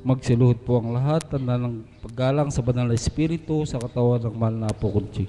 Magsiluhod po ang lahat, tanda ng paggalang sa banal na espiritu sa katawan ng mahal na Apo Kunching.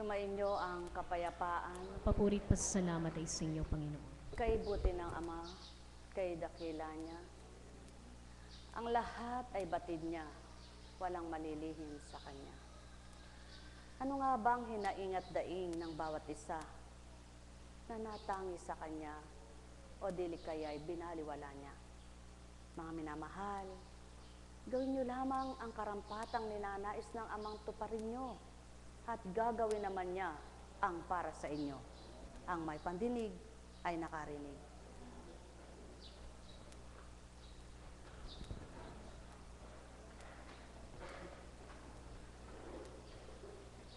Sumainyo ang kapayapaan. Papurit pasasalamat ay sa inyo, Panginoon. Kay buti ng Ama, kay dakila niya. Ang lahat ay batid niya, walang malilihim sa Kanya. Ano nga bang hinaingat daing ng bawat isa na natangi sa Kanya o dili kaya'y binaliwala niya? Mga minamahal, gawin niyo lamang ang karampatang ninanais ng Amang tuparin niyo at gagawin naman niya ang para sa inyo. Ang may pandinig ay nakarinig.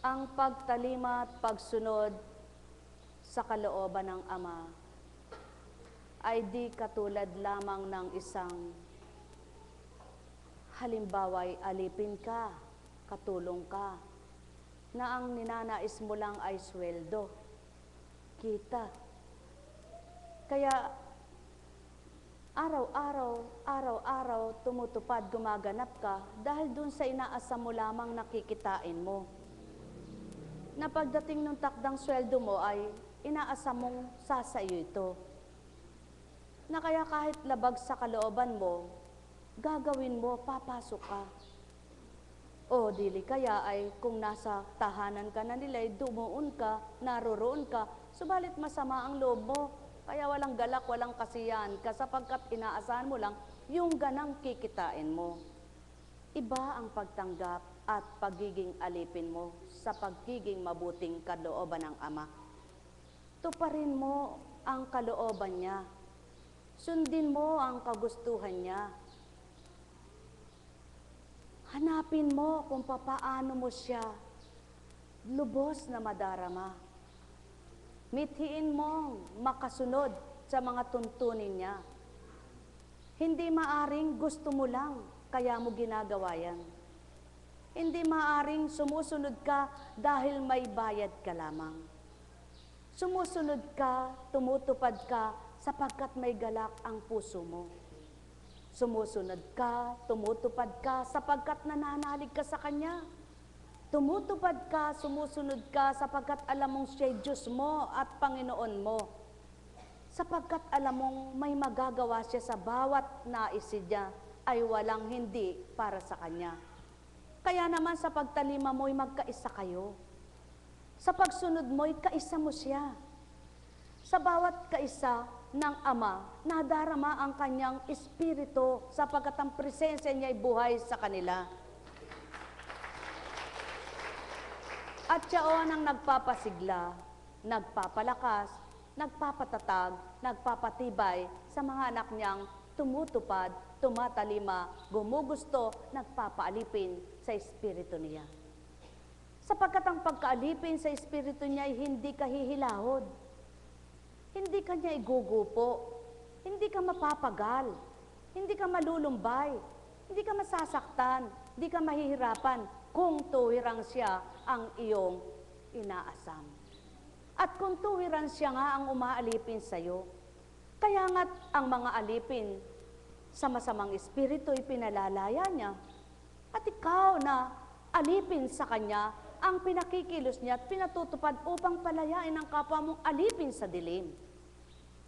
Ang pagtalima at pagsunod sa kalooban ng Ama ay di katulad lamang ng isang halimbawa'y alipin ka, katulong ka, na ang ninanais mo lang ay sweldo, kita. Kaya araw-araw tumutupad, gumaganap ka dahil dun sa inaasam mo lamang nakikitain mo. Na pagdating ng takdang sweldo mo ay inaasam mong sasayo ito. Na kaya kahit labag sa kalooban mo, gagawin mo, papasok ka. O dili kaya ay kung nasa tahanan ka na nila, dumuon ka, naroroon ka, subalit masama ang loob mo, kaya walang galak, walang kasiyahan ka, sapagkat inaasahan mo lang yung ganang kikitain mo. Iba ang pagtanggap at pagiging alipin mo sa pagiging mabuting kalooban ng Ama. Tuparin mo ang kalooban niya. Sundin mo ang kagustuhan niya. Hanapin mo kung papaano mo siya lubos na madarama. Mithiin mong makasunod sa mga tuntunin niya. Hindi maaring gusto mo lang, kaya mo ginagawa yan. Hindi maaring sumusunod ka dahil may bayad ka lamang. Sumusunod ka, tumutupad ka, sapagkat may galak ang puso mo. Sumusunod ka, tumutupad ka, sapagkat nananalig ka sa Kanya. Tumutupad ka, sumusunod ka, sapagkat alam mong siya'y Diyos mo at Panginoon mo. Sapagkat alam mong may magagawa siya sa bawat nais niya, ay walang hindi para sa Kanya. Kaya naman sa pagtalima mo'y magkaisa kayo. Sa pagsunod mo'y kaisa mo siya. Sa bawat kaisa ng Ama, nadarama ang Kanyang Espiritu sapagkat ang presensya niya'y buhay sa kanila. At siyaon ang nagpapasigla, nagpapalakas, nagpapatatag, nagpapatibay sa mga anak niyang tumutupad, tumatalima, gumugusto, nagpapaalipin sa Espiritu niya. Sapagkat ang pagkaalipin sa Espiritu niya ay hindi kahihilahod. Hindi ka niya igugupo, hindi ka mapapagal, hindi ka malulumbay, hindi ka masasaktan, hindi ka mahihirapan kung tuwirang siya ang iyong inaasam. At kung tuwiran siya nga ang umaalipin sa iyo, kaya nga't ang mga alipin sa masamang espiritu ay pinalalaya niya. At ikaw na alipin sa kanya, ang pinakikilos niya at pinatutupad upang palayain ang kapwa mong alipin sa dilim.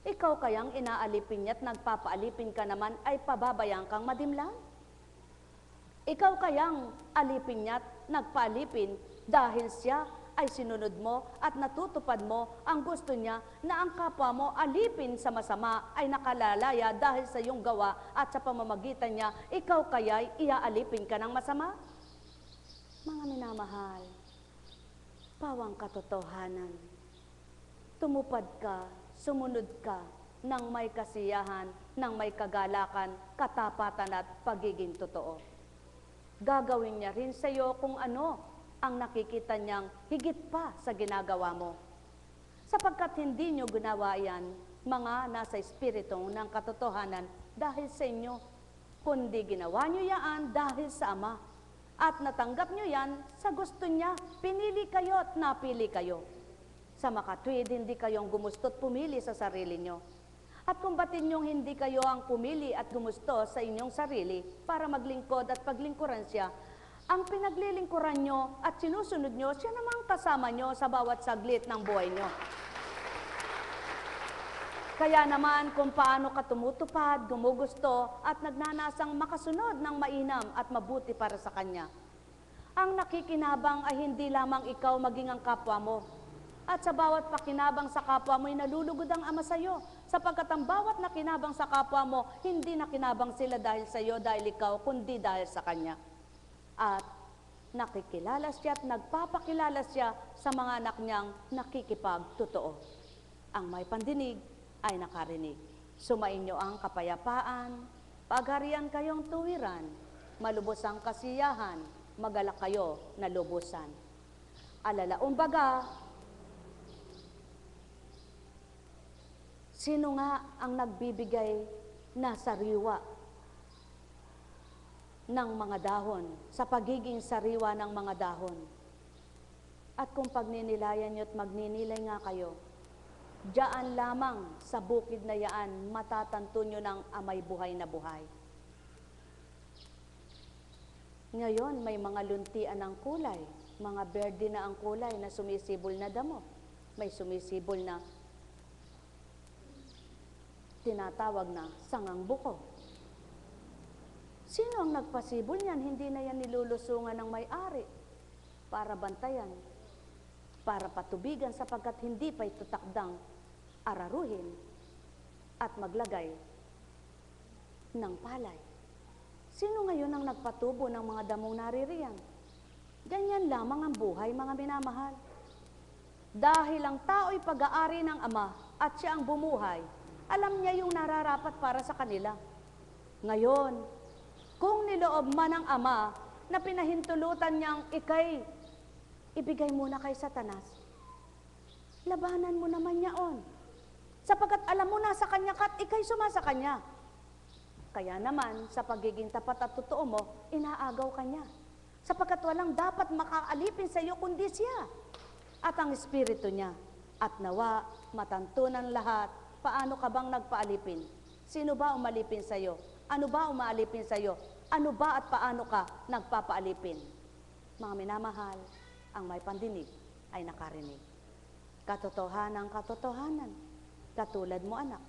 Ikaw kayang inaalipin niya at nagpapaalipin ka naman ay pababayang kang madimlang? Ikaw kayang alipin niya at nagpaalipin dahil siya ay sinunod mo at natutupad mo ang gusto niya na ang kapwa mo alipin sa masama ay nakalalaya dahil sa iyong gawa at sa pamamagitan niya, ikaw kaya'y iaalipin ka ng masama? Mga minamahal, pawang katotohanan, tumupad ka, sumunod ka ng may kasiyahan, ng may kagalakan, katapatan at pagiging totoo. Gagawin niya rin sa iyo kung ano ang nakikita niyang higit pa sa ginagawa mo. Sapagkat hindi niyo ginawa yan, mga nasa espiritu ng katotohanan dahil sa inyo, kundi ginawa niyo yan dahil sa Ama. At natanggap niyo yan sa gusto niya, pinili kayo at napili kayo. Sa makatwid, hindi kayong gumusto't pumili sa sarili niyo. At kung batin niyong hindi kayo ang pumili at gumusto sa inyong sarili para maglingkod at paglingkuran siya, ang pinaglilingkuran nyo at sinusunod nyo, siya namang kasama nyo sa bawat saglit ng buhay nyo. Kaya naman kung paano ka tumutupad, gumugusto at nagnanasang makasunod ng mainam at mabuti para sa Kanya. Ang nakikinabang ay hindi lamang ikaw maging ang kapwa mo. At sa bawat pakinabang sa kapwa mo ay nalulugod ang Ama sa iyo. Sapagkat ang bawat nakinabang sa kapwa mo, hindi nakinabang sila dahil sa iyo, dahil ikaw, kundi dahil sa Kanya. At nakikilala siya at nagpapakilala siya sa mga anak niyang nakikipagtotoo. Ang may pandinig ay nakarinig. Sumainyo ang kapayapaan, pagharian kayong tuwiran, malubos ang kasiyahan, magalak kayo na lubusan. Alalaumbaga, sino nga ang nagbibigay na sariwa ng mga dahon, sa pagiging sariwa ng mga dahon? At kung pagninilayan nyo at magninilay nga kayo, diyan lamang sa bukid na yaan, matatanto nyo ng amay buhay na buhay. Ngayon, may mga luntian ng kulay, mga berde na ang kulay na sumisibol na damo. May sumisibol na tinatawag na sangang buko. Sino ang nagpasibol niyan? Hindi na yan nilulusungan ng may-ari para bantayan, para patubigan, sapagkat hindi pa ito takdang araruhin at maglagay ng palay. Sino ngayon ang nagpatubo ng mga damong naririyan? Ganyan lamang ang buhay, mga minamahal. Dahil ang tao'y pag-aari ng Ama at siya ang bumuhay, alam niya yung nararapat para sa kanila. Ngayon, kung niloob man ng Ama na pinahintulutan niyang ibigay muna kay Satanas, labanan mo naman yaon. Sapagkat alam mo na sa kanya ka at ikay sumasa kanya. Kaya naman, sa pagiging tapat at totoo mo, inaagaw kanya. Sapagkat walang dapat makaalipin sa iyo kundi siya at ang Espiritu niya. At nawa, matantunan lahat, paano ka bang nagpaalipin? Sino ba umalipin sa iyo? Ano ba umaalipin sa iyo? Ano ba at paano ka nagpapaalipin? Mga minamahal, ang may pandinig ay nakarinig. Katotohanan, katotohanan, katulad mo anak.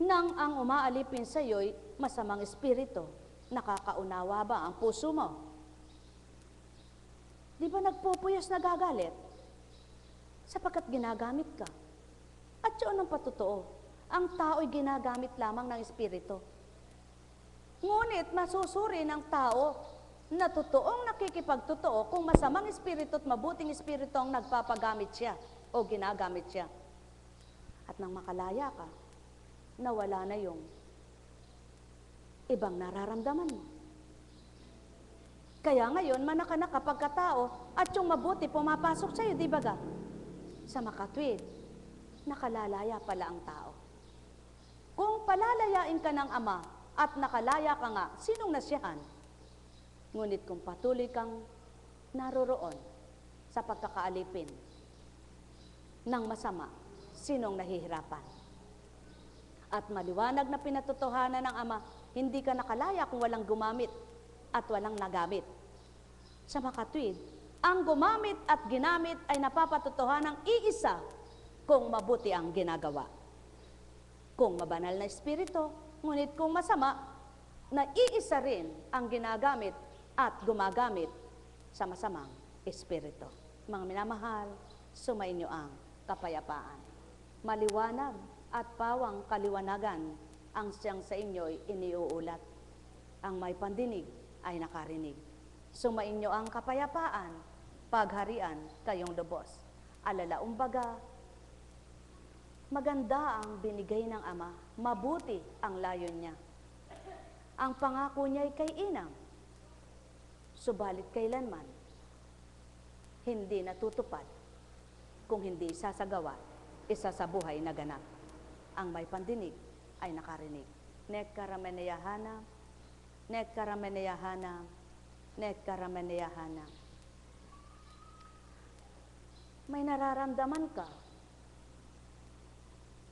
Nang ang umaalipin sa iyo'y masamang espiritu, nakakaunawa ba ang puso mo? Di ba nagpupuyos, nagagalit? Sapagkat ginagamit ka. At yun ang patotoo. Ang tao'y ginagamit lamang ng espiritu. Ngunit masusuri ng tao na totoong nakikipagtotoo kung masamang espiritu at mabuting espiritu ang nagpapagamit siya o ginagamit siya. At nang makalaya ka, nawala na yung ibang nararamdaman mo. Kaya ngayon, manakanak kapag katao at yung mabuti pumapasok sa'yo, di ba ga? Sa makatwid, nakalalaya pala ang tao. Kung palalayain ka ng Ama at nakalaya ka nga, sinong nasiyahan? Ngunit kung patuloy kang naroroon sa pagkakaalipin ng masama, sinong nahihirapan? At maliwanag na pinatotohanan ng Ama, hindi ka nakalaya kung walang gumamit at walang nagamit. Sa makatwid, ang gumamit at ginamit ay napapatotohanang iisa kung mabuti ang ginagawa. Kung mabanal na espiritu, ngunit kung masama, na iisa rin ang ginagamit at gumagamit sa masamang Espiritu. Mga minamahal, sumainyo ang kapayapaan. Maliwanag at pawang kaliwanagan ang siyang sa inyo'y iniuulat. Ang may pandinig ay nakarinig. Sumainyo ang kapayapaan, pagharian kayong lubos. Alalaumbaga, maganda ang binigay ng Ama, mabuti ang layon niya. Ang pangako niya'y kay inang, subalit kailanman, hindi natutupad kung hindi sasagawa, isa sa buhay na ganap. Ang may pandinig ay nakarinig. Nek karameneyahana, nek karameneyahana, nek karameneyahana. May nararamdaman ka.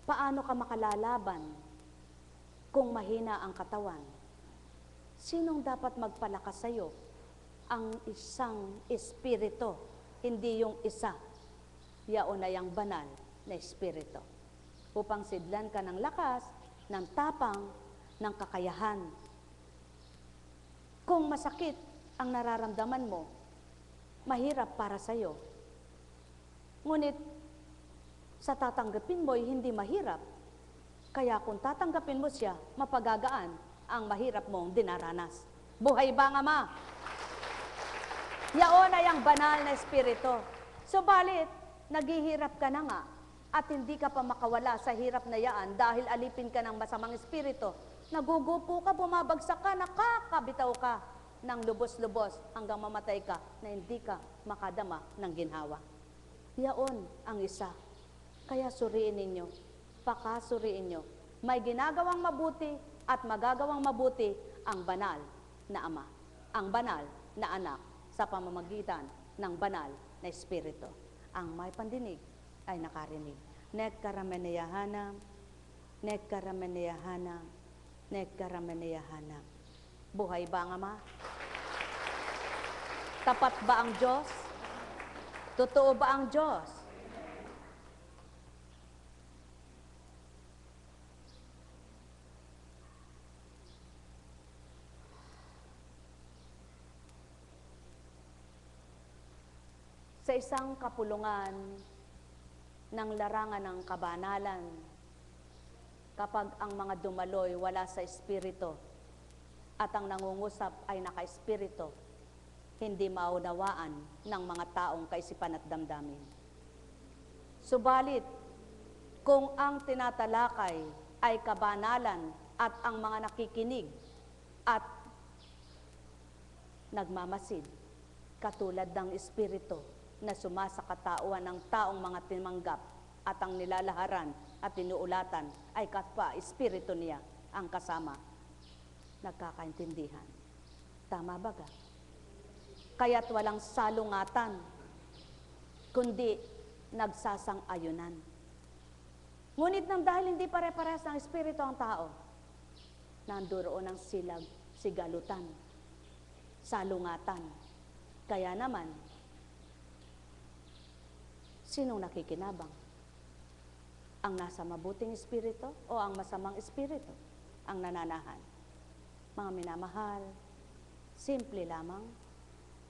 Paano ka makalalaban kung mahina ang katawan? Sinong dapat magpalakas sa iyo? Ang isang espiritu, hindi yung isa. Yaon ay ang banal na espiritu. Upang sidlan ka ng lakas, ng tapang, ng kakayahan. Kung masakit ang nararamdaman mo, mahirap para sa iyo. Ngunit, sa tatanggapin mo ay hindi mahirap. Kaya kung tatanggapin mo siya, mapagagaan ang mahirap mong dinaranas. Buhay ba nga ma? Yaon ay ang banal na espiritu. Subalit, naghihirap ka na nga at hindi ka pa makawala sa hirap na yaan dahil alipin ka ng masamang espiritu. Nagugupo ka, bumabagsak ka, nakakabitaw ka ng lubos-lubos hanggang mamatay ka na hindi ka makadama ng ginhawa. Yaon ang isa. Kaya suriin ninyo, pakasuriin nyo. May ginagawang mabuti at magagawang mabuti ang banal na Ama, ang banal na Anak sa pamamagitan ng banal na Espiritu. Ang may pandinig ay nakarinig. Nek karameneyahana, nek karameneyahana, nek karameneyahana. Buhay ba ang Ama? Tapat ba ang Diyos? Totoo ba ang Diyos? Sa isang kapulungan ng larangan ng kabanalan, kapag ang mga dumaloy wala sa espiritu at ang nangungusap ay naka-espiritu, hindi maunawaan ng mga taong kaisipan at damdamin. Subalit, kung ang tinatalakay ay kabanalan at ang mga nakikinig at nagmamasid, katulad ng espiritu na sumasa katauhan ng taong mga timanggap at ang nilalaharan at tinuulatan ay katpa espiritu niya ang kasama, nagkakaintindihan. Tama ba ka? Kaya't walang salungatan, kundi nagsasang-ayunan. Ngunit nang dahil hindi pare-parehas ng espiritu ang tao, nandoon ang sigalutan, salungatan. Kaya naman, sinong nakikinabang? Ang nasa mabuting espiritu o ang masamang espiritu ang nananahan? Mga minamahal, simple lamang,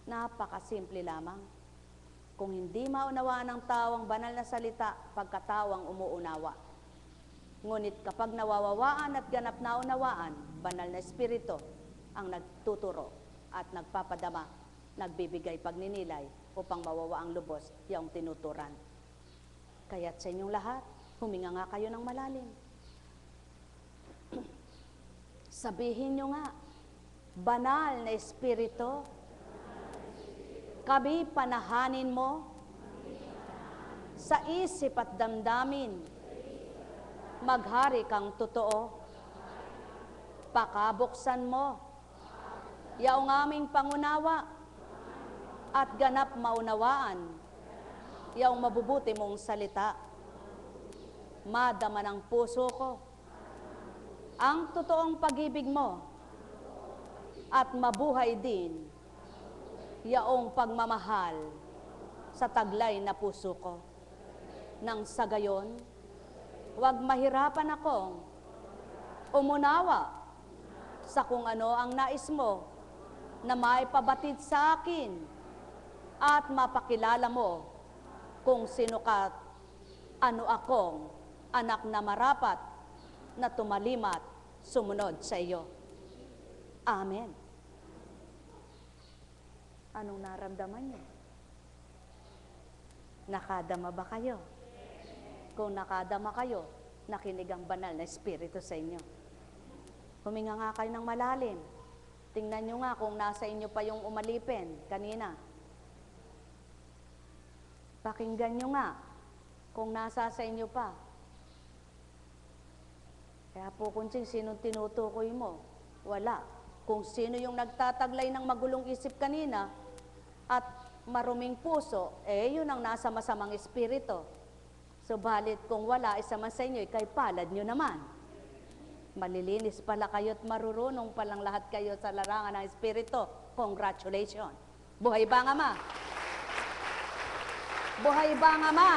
napakasimple lamang. Kung hindi maunawaan ng tao ang banal na salita, pagkatawang umuunawa. Ngunit kapag nawawawaan at ganap na unawaan, banal na espiritu ang nagtuturo at nagpapadama, nagbibigay pagninilay upang mawawa ang lubos, yung tinuturan. Kaya't sa inyong lahat, huminga nga kayo ng malalim. Sabihin nyo nga, banal na espiritu, kami panahanin mo sa isip at damdamin, maghari kang totoo, pakabuksan mo, yaong aming pangunawa, at ganap maunawaan, yaong mabubuti mong salita, madama ng puso ko, ang totoong pag-ibig mo, at mabuhay din, yaong pagmamahal sa taglay na puso ko. Nang sa gayon, huwag mahirapan akong umunawa sa kung ano ang nais mo na maipabatid sa akin at mapakilala mo kung sino ka, ano akong anak na marapat na tumalimat sumunod sa iyo. Amen. Anong naramdaman niyo? Nakadama ba kayo? Kung nakadama kayo, nakinig ang banal na Espiritu sa inyo. Huminga nga kayo ng malalim. Tingnan nyo nga kung nasa inyo pa yung umalipin kanina. Pakinggan nyo nga kung nasa sa inyo pa. Kaya po kung sinong tinutukoy mo, wala. Kung sino yung nagtataglay ng magulong isip kanina at maruming puso, yun ang nasa masamang espiritu. Subalit kung wala, isa man sa inyo, ikay palad nyo naman. Malilinis pala kayo at marurunong palang lahat kayo sa larangan ng espiritu. Congratulations. Buhay ba ang Ama? Buhay ba ang Ama?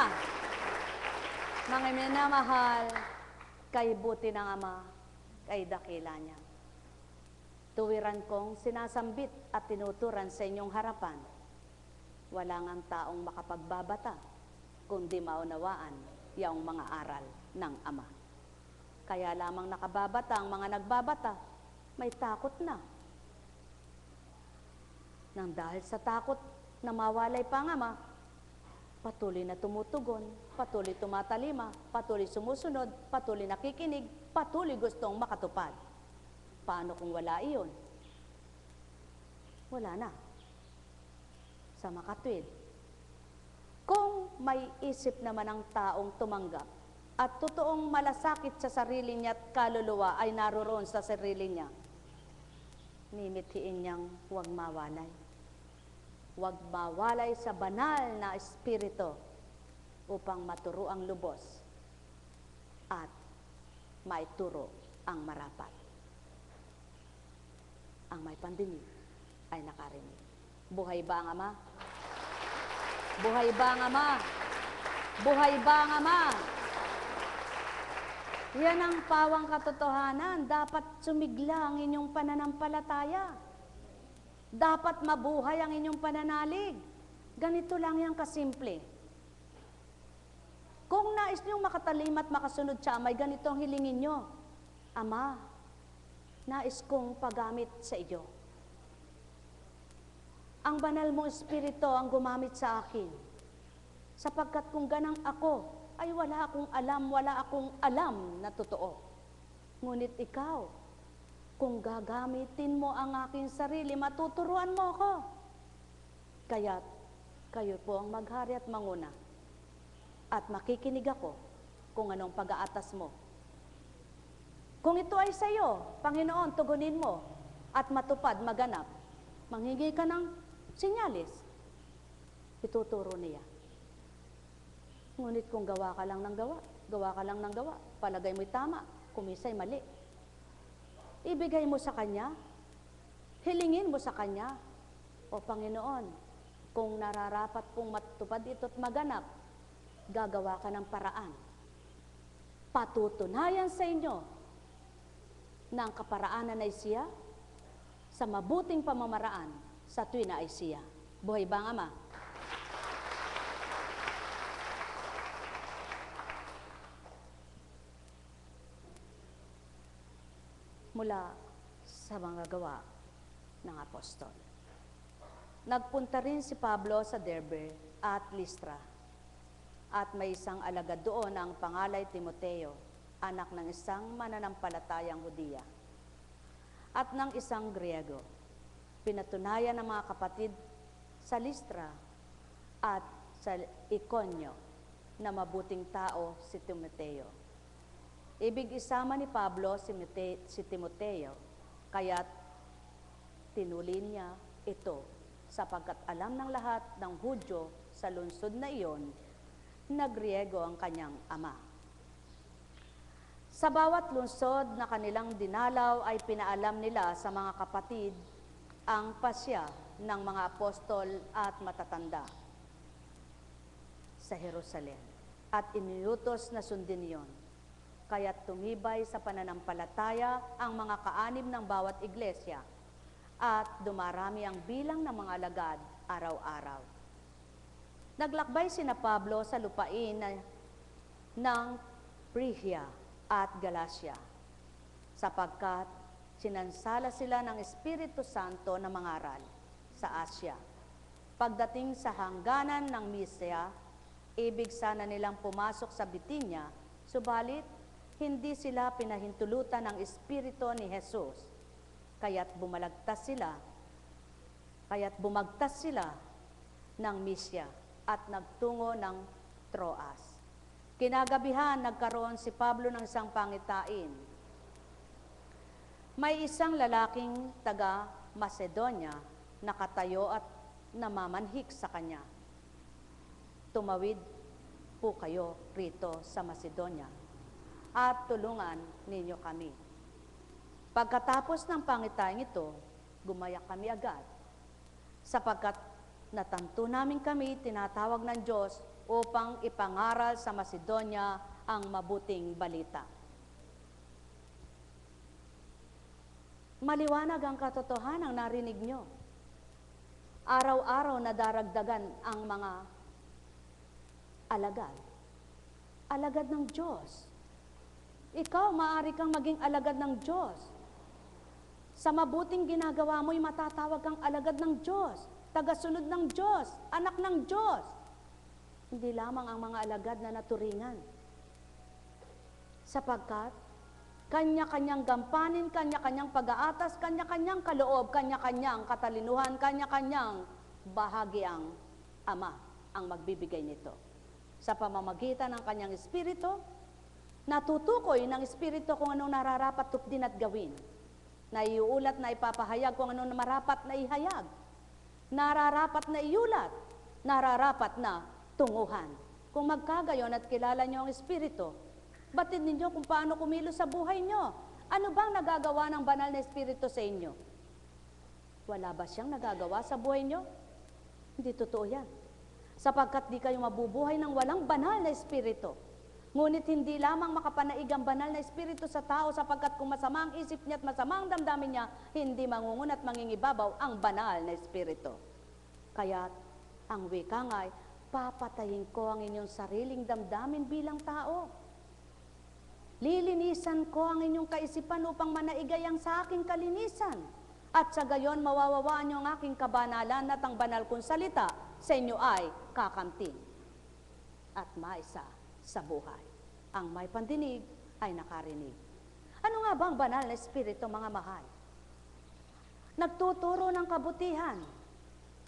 Mga minamahal, kay buti ng Ama, kay dakila niya. Tuwiran kong sinasambit at tinuturan sa inyong harapan. Wala ngang taong makapagbabata, kundi maunawaan yung mga aral ng Ama. Kaya lamang nakababata ang mga nagbabata, may takot na. Nang dahil sa takot na mawalay pa ang Ama, patuloy na tumutugon, patuloy tumatalima, patuloy sumusunod, patuloy nakikinig, patuloy gustong makatupad. Paano kung wala iyon? Wala na. Sa makatwid. Kung may isip naman ang taong tumanggap at totoong malasakit sa sarili niya at kaluluwa ay naroroon sa sarili niya, mimithiin niyang huwag mawalay. Huwag mawalay sa banal na espiritu upang maturo ang lubos at maituro ang marapat. Ang may pandinig ay nakarinig. Buhay ba ang Ama? Buhay ba ang Ama? Buhay ba ang Ama? Yan ang pawang katotohanan. Dapat sumigla ang inyong pananampalataya. Dapat mabuhay ang inyong pananalig. Ganito lang yan kasimple. Kung nais niyong makatalim at makasunod sa Ama, ganito ang hilingin niyo. Ama, nais kong paggamit sa iyo. Ang banal mong espiritu ang gumamit sa akin. Sapagkat kung ganang ako, ay wala akong alam na totoo. Ngunit ikaw, kung gagamitin mo ang aking sarili, matuturuan mo ako. Kaya't kayo po ang maghari at manguna. At makikinig ako kung anong pag-aatas mo. Kung ito ay sa iyo, Panginoon, tugunin mo at matupad, maganap. Manghingi ka ng sinyalis. Ituturo niya. Ngunit kung gawa ka lang ng gawa, palagay mo'y tama, kumisa'y mali. Ibigay mo sa Kanya, hilingin mo sa Kanya, o Panginoon, kung nararapat pong matupad ito't maganap, gagawa ka ng paraan. Patutunayan sa inyo na ang kaparaanan ay siya, sa mabuting pamamaraan, sa tuwi na ay siya. Buhay ba ang Ama? Mula sa mga gawa ng apostol. Nagpunta rin si Pablo sa Derbe at Listra. At may isang alagad doon ang pangalay Timoteo, anak ng isang mananampalatayang Hudiya. At ng isang Griego. Pinatunayan ng mga kapatid sa Listra at sa Iconio na mabuting tao si Timoteo. Ibig isama ni Pablo si Timoteo, kaya't tinulin niya ito sapagkat alam ng lahat ng Hudyo sa lungsod na iyon na Griego ang kanyang ama. Sa bawat lungsod na kanilang dinalaw ay pinaalam nila sa mga kapatid ang pasya ng mga apostol at matatanda sa Jerusalem at iniutos na sundin iyon. Kaya't tumibay sa pananampalataya ang mga kaanib ng bawat iglesia at dumarami ang bilang ng mga alagad araw-araw. Naglakbay sina Pablo sa lupain ng Phrygia at Galacia, sapagkat sinansala sila ng Espiritu Santo na mangaral sa Asya. Pagdating sa hangganan ng Mysia, ibig sana nilang pumasok sa Bitinya, subalit hindi sila pinahintulutan ng Espiritu ni Jesus, kaya't bumagtas sila ng Mysia at nagtungo ng Troas. Kinagabihan, nagkaroon si Pablo ng isang pangitain. May isang lalaking taga Macedonia nakatayo at namamanhik sa kanya. Tumawid po kayo rito sa Macedonia at tulungan ninyo kami. Pagkatapos ng pangitain ito, gumaya kami agad, sapagkat natanto namin kami tinatawag ng Diyos upang ipangaral sa Macedonia ang mabuting balita. Maliwanag ang katotohanan ang narinig nyo. Araw-araw na daragdagan ang mga alagad. Alagad ng Diyos. Ikaw, maaari kang maging alagad ng Diyos. Sa mabuting ginagawa mo'y matatawag kang alagad ng Diyos, tagasunod ng Diyos, anak ng Diyos. Hindi lamang ang mga alagad na naturingan. Sapagkat kanya-kanyang gampanin, kanya-kanyang pag-aatas, kanya-kanyang kaloob, kanya-kanyang katalinuhan, kanya-kanyang bahagiang Ama ang magbibigay nito. Sa pamamagitan ng kanyang Espiritu, natutukoy ng Espiritu kung anong nararapat tupdin at gawin. Naiuulat na ipapahayag kung anong marapat na ihayag. Nararapat na iulat, nararapat na tunguhan. Kung magkagayon at kilala niyo ang Espiritu, batid ninyo kung paano kumilos sa buhay nyo. Ano bang nagagawa ng banal na Espiritu sa inyo? Wala ba siyang nagagawa sa buhay nyo? Hindi totoo yan. Sapagkat di kayo mabubuhay ng walang banal na Espiritu. Ngunit hindi lamang makapanaig ang banal na Espiritu sa tao, sapagkat kung masama ang isip niya at masama ang damdamin niya, hindi mangungunat mangingibabaw ang banal na Espiritu. Kaya't ang wika nga'y, papatayin ko ang inyong sariling damdamin bilang tao. Lilinisan ko ang inyong kaisipan upang manaigayang sa aking kalinisan. At sa gayon, mawawawaan niyo ang aking kabanalan at ang banal kong salita sa inyo ay kakamtin at maisa sa buhay. Ang may pandinig ay nakarinig. Ano nga ba ang banal na Espiritu, mga mahal? Nagtuturo ng kabutihan,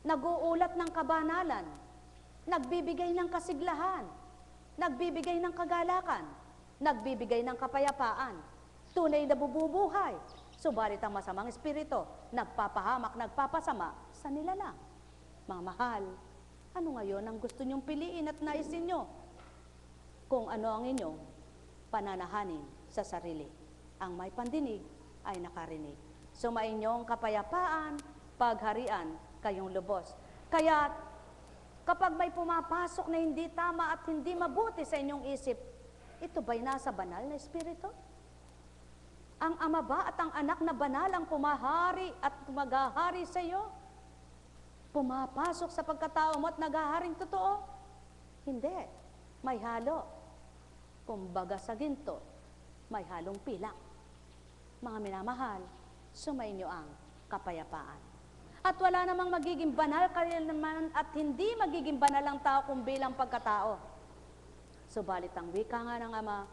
nag-uulat ng kabanalan, nagbibigay ng kasiglahan, nagbibigay ng kagalakan, nagbibigay ng kapayapaan, tunay na bububuhay. Subalit ang masamang espiritu, nagpapahamak, nagpapasama sa nilalang. Mga mahal, ano ngayon ang gusto nyong piliin at naisin nyo? Kung ano ang inyong pananahanin sa sarili. Ang may pandinig ay nakarinig. Sumainyong kapayapaan, pagharian, kayong lubos. Kaya kapag may pumapasok na hindi tama at hindi mabuti sa inyong isip, ito ba'y nasa banal na Espiritu? Ang Ama ba at ang Anak na banal ang pumahari at maghahari sa iyo? Pumapasok sa pagkatao mo at naghaharing totoo? Hindi. May halo. Kumbaga sa ginto, may halong pilak. Mga minamahal, sumainyo ang kapayapaan. At wala namang magiging banal kailanman at hindi magiging banal ang tao kung bilang pagkatao. Subalit ang wika nga ng Ama,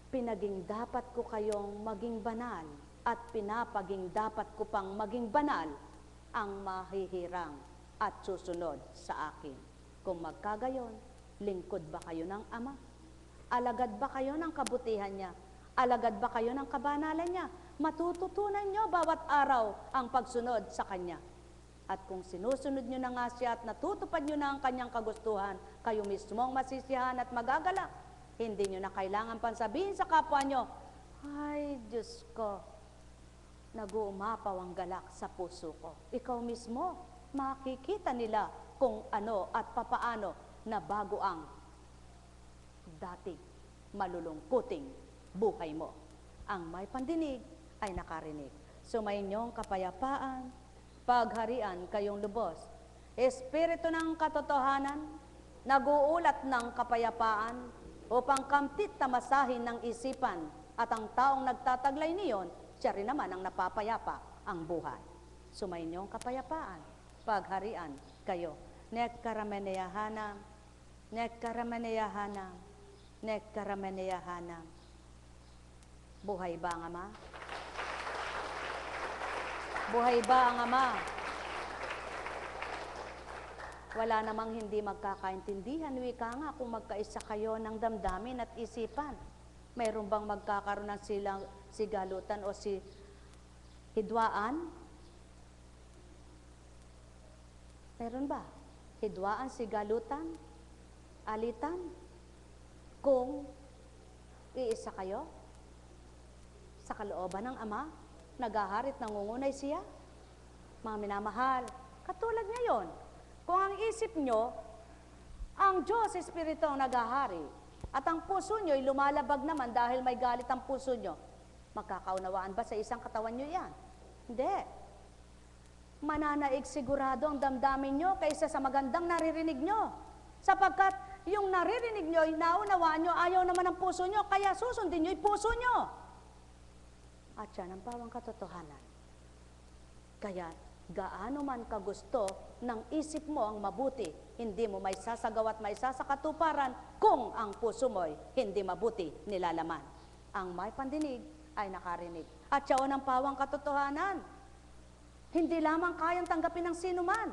pinaging dapat ko kayong maging banal at pinapaging dapat ko pang maging banal ang mahihirang at susunod sa akin. Kung magkagayon, lingkod ba kayo ng Ama? Alagad ba kayo ng kabutihan niya? Alagad ba kayo ng kabanalan niya? Matututunan niyo bawat araw ang pagsunod sa Kanya. At kung sinusunod nyo na nga siya at natutupad nyo na ang kanyang kagustuhan, kayo mismong masisiyahan at magagalak. Hindi nyo na kailangan pang sabihin sa kapwa nyo, ay, Diyos ko, nag-uumapaw ang galak sa puso ko. Ikaw mismo, makikita nila kung ano at papaano na bago ang dati malulungkuting buhay mo. Ang may pandinig ay nakarinig. Sumainyong kapayapaan, pagharian kayong lubos. Espiritu ng katotohanan, nag-uulat ng kapayapaan upang kamtit tamasahin ng isipan at ang taong nagtataglay niyon, siya rin naman ang napapayapa ang buhay. Sumainyo ang kapayapaan, pagharian kayo. Nekkarameneyahanam, nekkarameneyahanam, nekkarameneyahanam. Buhay ba ang Ama? Buhay ba ang Ama? Wala namang hindi magkakaintindihan. Wika nga kung magkaisa kayo ng damdamin at isipan. Mayroon bang magkakaroon ng sigalutan o si hidwaan? Meron ba? Hidwaan, sigalutan, alitan? Kung iisa kayo sa kalooban ng Ama, naghaharit, nangungunay siya. Mga minamahal, katulad ngayon, kung ang isip nyo, ang Diyos Espiritu ang naghahari, at ang puso nyo ay lumalabag naman dahil may galit ang puso nyo, magkakaunawaan ba sa isang katawan nyo yan? Hindi. Mananaig sigurado ang damdamin nyo kaysa sa magandang naririnig nyo. Sapagkat yung naririnig nyo, naunawaan nyo, ayaw naman ang puso nyo, kaya susundin nyo yung puso nyo. At yan ang bawang katotohanan. Kaya, gaano man kagusto ng isip mo ang mabuti, hindi mo may sasagawa at may sasakatuparan kung ang puso mo'y hindi mabuti nilalaman. Ang may pandinig ay nakarinig. At siya ang pawang katotohanan. Hindi lamang kayang tanggapin ng sinuman.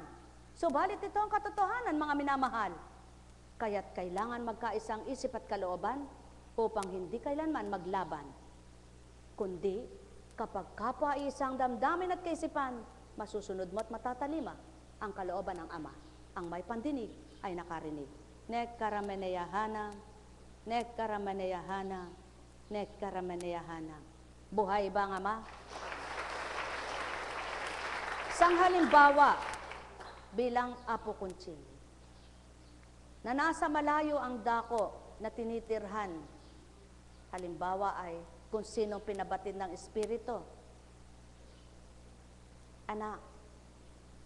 Subalit ito ang katotohanan, mga minamahal. Kaya't kailangan magkaisang isip at kalooban upang hindi kailanman maglaban. Kundi, kapag kapwa isang damdamin at kaisipan, masusunod mo at matatalima ang kalooban ng Ama. Ang may pandinig ay nakarinig. Nekkarameneyahanam, nekkarameneyahanam, nekkarameneyahanam. Buhay ba ang Ama? Isang halimbawa bilang Apo Kunching, na nasa malayo ang dako na tinitirhan. Halimbawa ay kung sinong pinabatid ng Espiritu. Anak,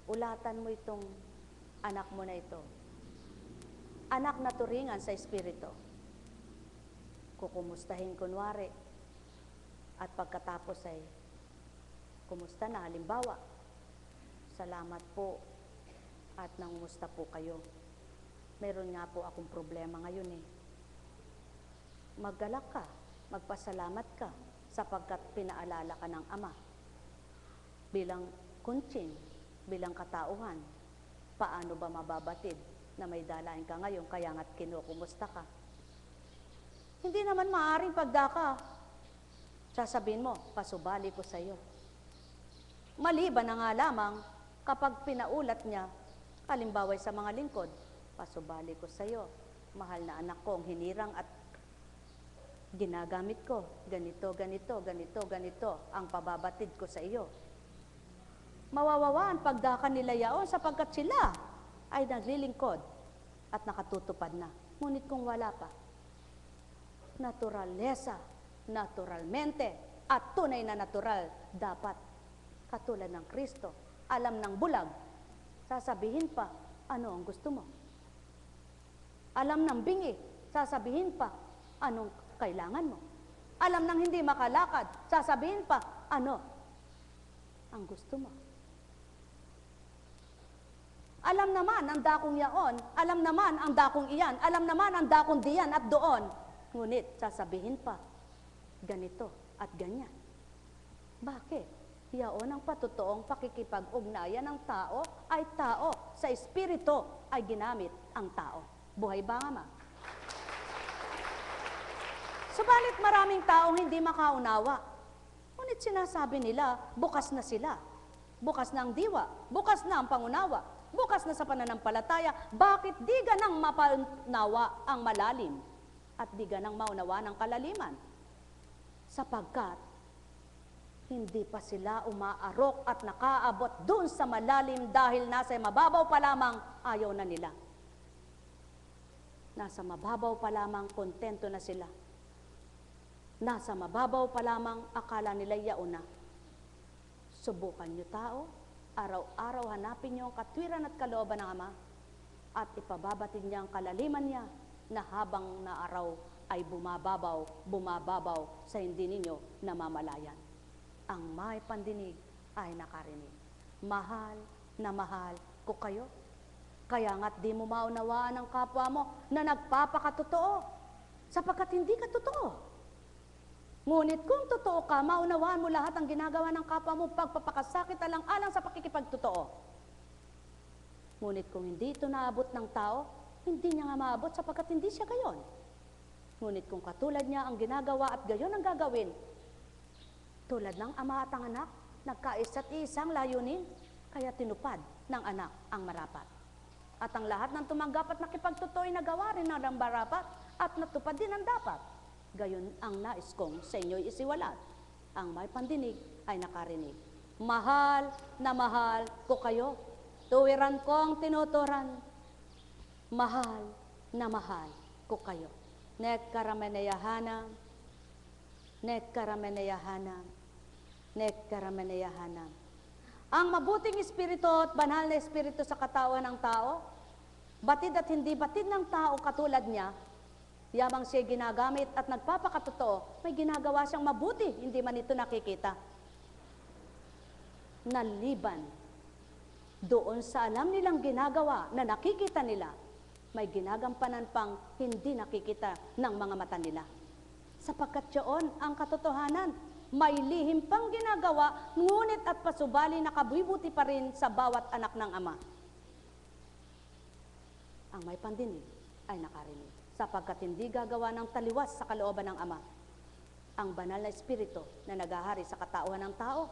ulatan mo itong anak mo na ito. Anak na turingan sa Espiritu. Kukumustahin kunwari. At pagkatapos ay, kumusta na? Halimbawa, salamat po at nangumusta po kayo. Meron nga po akong problema ngayon eh. Maggalak ka, magpasalamat ka sapagkat pinaalala ka ng Ama. Bilang kunching, bilang katauhan, paano ba mababatid na may dalain ka ngayon kaya nga't kinukumusta ka? Hindi naman maaaring pagdaka. Sasabihin mo, pasubali ko sa iyo. Maliban na nga lamang kapag pinaulat niya, halimbawa sa mga lingkod, pasubali ko sa iyo, mahal na anak ko, ang hinirang at ginagamit ko, ganito, ganito, ganito, ganito, ang pababatid ko sa iyo. Mawawawaan pagdaka nila yaon sapagkat sila ay naglilingkod at nakatutupad na. Ngunit kung wala pa, naturalesa, naturalmente, at tunay na natural, dapat katulad ng Kristo, alam ng bulag, sasabihin pa, ano ang gusto mo? Alam ng bingi, sasabihin pa, anong kailangan mo? Alam ng hindi makalakad, sasabihin pa, ano ang gusto mo? Alam naman ang dakong yaon, alam naman ang dakong iyan, alam naman ang dakong diyan at doon. Ngunit sasabihin pa, ganito at ganyan. Bakit? Yaon ang patutoong pakikipag-ugnayan ng tao ay tao. Sa Espiritu ay ginamit ang tao. Buhay ba, Ama? Subalit maraming taong hindi makaunawa. Ngunit sinasabi nila, bukas na sila. Bukas na ang diwa, bukas na ang pangunawa, bukas na sa pananampalataya. Bakit di ganang mapaunawa ang malalim at di ganang maunawa ng kalaliman? Sapagkat hindi pa sila umaarok at nakaabot dun sa malalim dahil nasa mababaw pa lamang ayaw na nila. Nasa mababaw pa lamang kontento na sila. Nasa mababaw pa lamang akala nila yaon na. Subukan nyo tao, Araw-araw hanapin niyo ang katwiran at kalooban ng Ama at ipababatid niya ang kalaliman niya na habang na araw ay bumababaw sa hindi ninyo namamalayan. Ang may pandinig ay nakarinig. Mahal na mahal ko kayo. Kaya nga't di mo maunawaan ang kapwa mo na nagpapakatotoo sapagkat hindi ka totoo. Ngunit kung totoo ka, maunawaan mo lahat ang ginagawa ng kapwa mo pagpapakasakit alang-alang sa pakikipagtotoo. Ngunit kung hindi ito naabot ng tao, hindi niya nga maabot sapagkat hindi siya gayon. Ngunit kung katulad niya ang ginagawa at gayon ang gagawin, tulad ng ama at ang anak, nagkaisa't isang layunin, kaya tinupad ng anak ang marapat. At ang lahat ng tumanggap at nakipagtotoo ay nagawa rin ng marapat at natupad din ang dapat. Gayon ang nais kong sa inyo'y isiwalat. Ang may pandinig ay nakarinig. Mahal na mahal ko kayo. Tuwiran kong tinuturan. Mahal na mahal ko kayo. Nekkarameneyahanam, nekkarameneyahanam, nekkarameneyahanam. Ang mabuting espiritu at banal na espiritu sa katawan ng tao, batid at hindi batid ng tao katulad niya, yamang siya ginagamit at nagpapakatotoo, may ginagawa siyang mabuti, hindi man ito nakikita. Naliban doon sa alam nilang ginagawa na nakikita nila, may ginagampanan pang hindi nakikita ng mga mata nila. Sapagkat yun ang katotohanan, may lihim pang ginagawa, ngunit at pasubali nakabubuti pa rin sa bawat anak ng Ama. Ang may pandinig ay nakarinig. Sapagkat hindi gagawa ng taliwas sa kalooban ng Ama ang banal na espiritu na naghahari sa katauhan ng tao.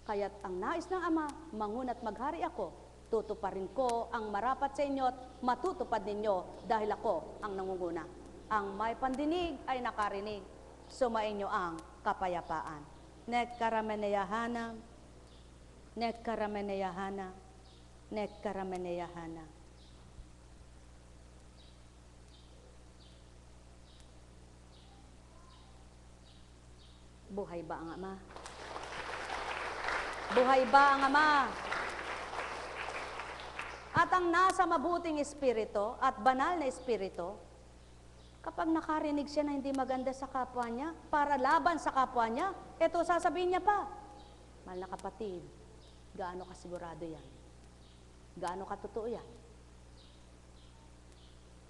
Kaya't ang nais ng Ama, manguna't maghari ako, tutuparin ko ang marapat sa inyo at matutupad ninyo dahil ako ang nangunguna. Ang may pandinig ay nakarinig, sumainyo ang kapayapaan. Nekkarameneyahanam, nekkarameneyahanam, nekkarameneyahanam. Buhay ba ang Ama? Buhay ba ang Ama? At ang nasa mabuting espiritu at banal na espiritu, kapag nakarinig siya na hindi maganda sa kapwa niya, para laban sa kapwa niya, eto sasabihin niya pa, mahal na kapatid, gaano kasigurado yan? Gaano katotoo yan?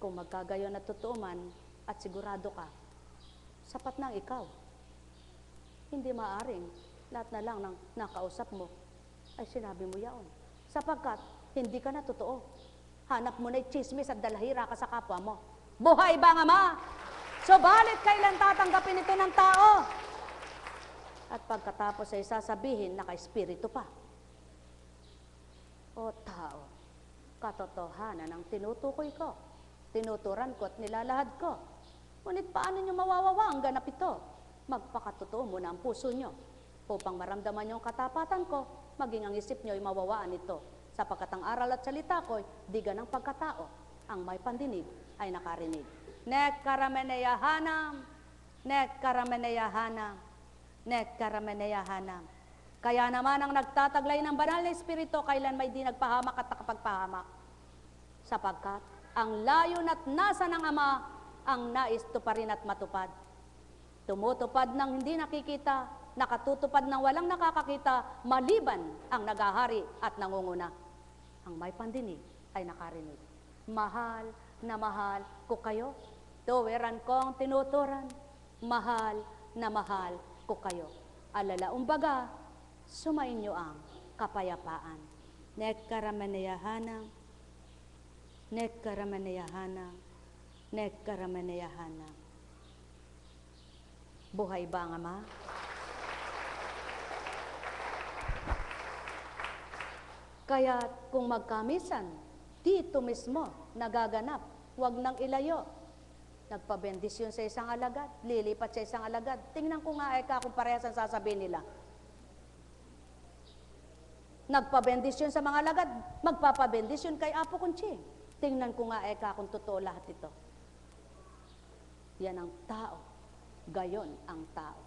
Kung magkagayon na totoo man at sigurado ka, sapat na ikaw. Hindi maaring lahat na lang ng nakausap mo ay sinabi mo yaon. Sapagkat hindi ka na totoo. Hanap mo na'y chismis at dalahira ka sa kapwa mo. Buhay ba ang Ama? Subalit kailan tatanggapin ito ng tao? At pagkatapos ay sasabihin, naka-espiritu pa. O tao, katotohanan ang tinutukoy ko, tinuturan ko at nilalahad ko. Ngunit paano nyo mawawawa ang ganap ito? Magpakatotoo muna ang puso nyo upang maramdaman nyo ang katapatan ko, maging ang isip nyo ay mawawaan ito. Sapagkat ang aral at salita ko'y diga ng pagkatao, ang may pandinig ay nakarinig. Nekkarameneyahanam, nekkarameneyahanam, nekkarameneyahanam. Kaya naman ang nagtataglay ng banal na espiritu, kailan may di nagpahamak at nakapagpahamak. Sapagkat ang layon at nasa ng Ama, ang nais tuparin at matupad. Tumutupad ng hindi nakikita, nakatutupad ng walang nakakakita, maliban ang naghahari at nangunguna. Ang may pandinig ay nakarinig. Mahal na mahal ko kayo. Tuwiran kong tinuturan. Mahal na mahal ko kayo. Alalaumbaga, sumainyo ang kapayapaan. Nekkarameneyahanam, nekkarameneyahanam, nekkarameneyahanam. Buhay ba ang Ama? Kaya kung magkamisan, dito mismo nagaganap, huwag nang ilayo. Nagpabendisyon sa isang alagad, lilipat sa isang alagad. Tingnan ko nga kung parehas ang sasabihin nila. Nagpabendisyon sa mga alagad, magpapabendisyon kay Apo Kunchi. Tingnan ko nga kung totoo lahat ito. Yan ang tao. Gayon ang tao.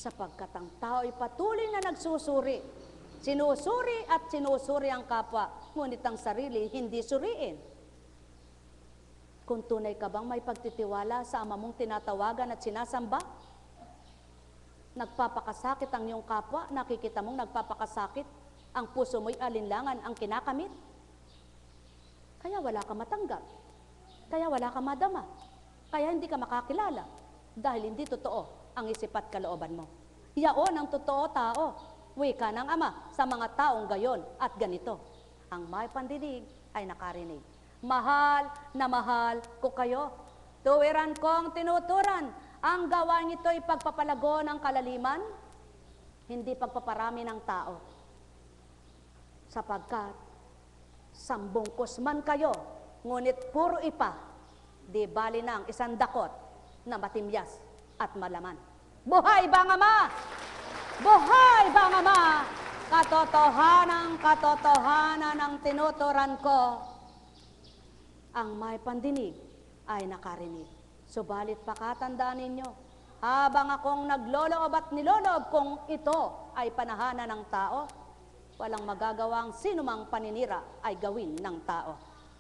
sapagkat ang tao ay patuloy na nagsusuri. Sinusuri at sinusuri ang kapwa, ngunit ang sarili hindi suriin. Kung tunay ka bang may pagtitiwala sa ama mong tinatawagan at sinasamba, nagpapakasakit ang iyong kapwa, nakikita mong nagpapakasakit, ang puso mo'y alinlangan ang kinakamit. Kaya wala ka matanggap, kaya wala ka madama, kaya hindi ka makakilala, dahil hindi totoo ang isip at kalooban mo. Yaon ang totoo tao, wika ng Ama sa mga taong gayon at ganito. Ang may pandinig ay nakarinig. Mahal na mahal ko kayo. Tuwiran kong tinuturan. Ang gawain ito ay pagpapalago ng kalaliman, hindi pagpaparami ng tao. Sapagkat sambungkos man kayo, ngunit puro ipa, di bali ng isang dakot na matimyas at malaman. Buhay ba ang Ama? Buhay ba ang Ama? Katotohanan ang tinuturan ko. Ang may pandinig ay nakarinig. Subalit pakatandaan ninyo, habang akong nagloloob at niloloob kung ito ay panahanan ng tao, walang magagawang sinumang paninira ay gawin ng tao.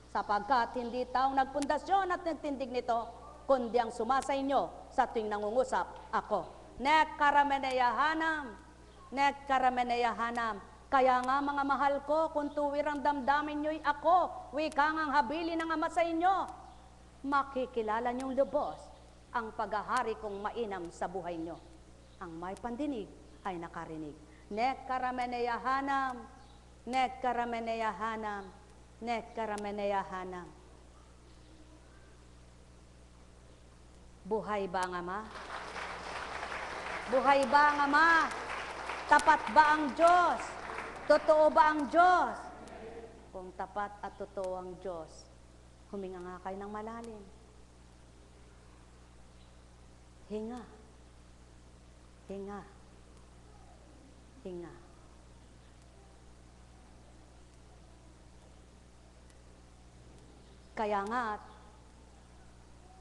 Sapagkat hindi taong nagpundasyon at nagtindig nito, kundi ang sumasa inyo sa tuwing nangungusap ako. Nek karameneyahanam. Kaya nga mga mahal ko, kung tuwir ang damdamin nyo'y ako, wikang ang habili ng Ama sa inyo, makikilala niyong lubos ang paghahari kong mainam sa buhay nyo. Ang may pandinig ay nakarinig. Nek karameneyahanam, nek karameneyahanam, nek karameneyahanam. Buhay ba ang Ama? Buhay ba ang Ama? Tapat ba ang Diyos? Totoo ba ang Diyos? Kung tapat at totoo ang Diyos, huminga nga kayo ng malalim. Hinga. Hinga. Hinga. Kaya nga,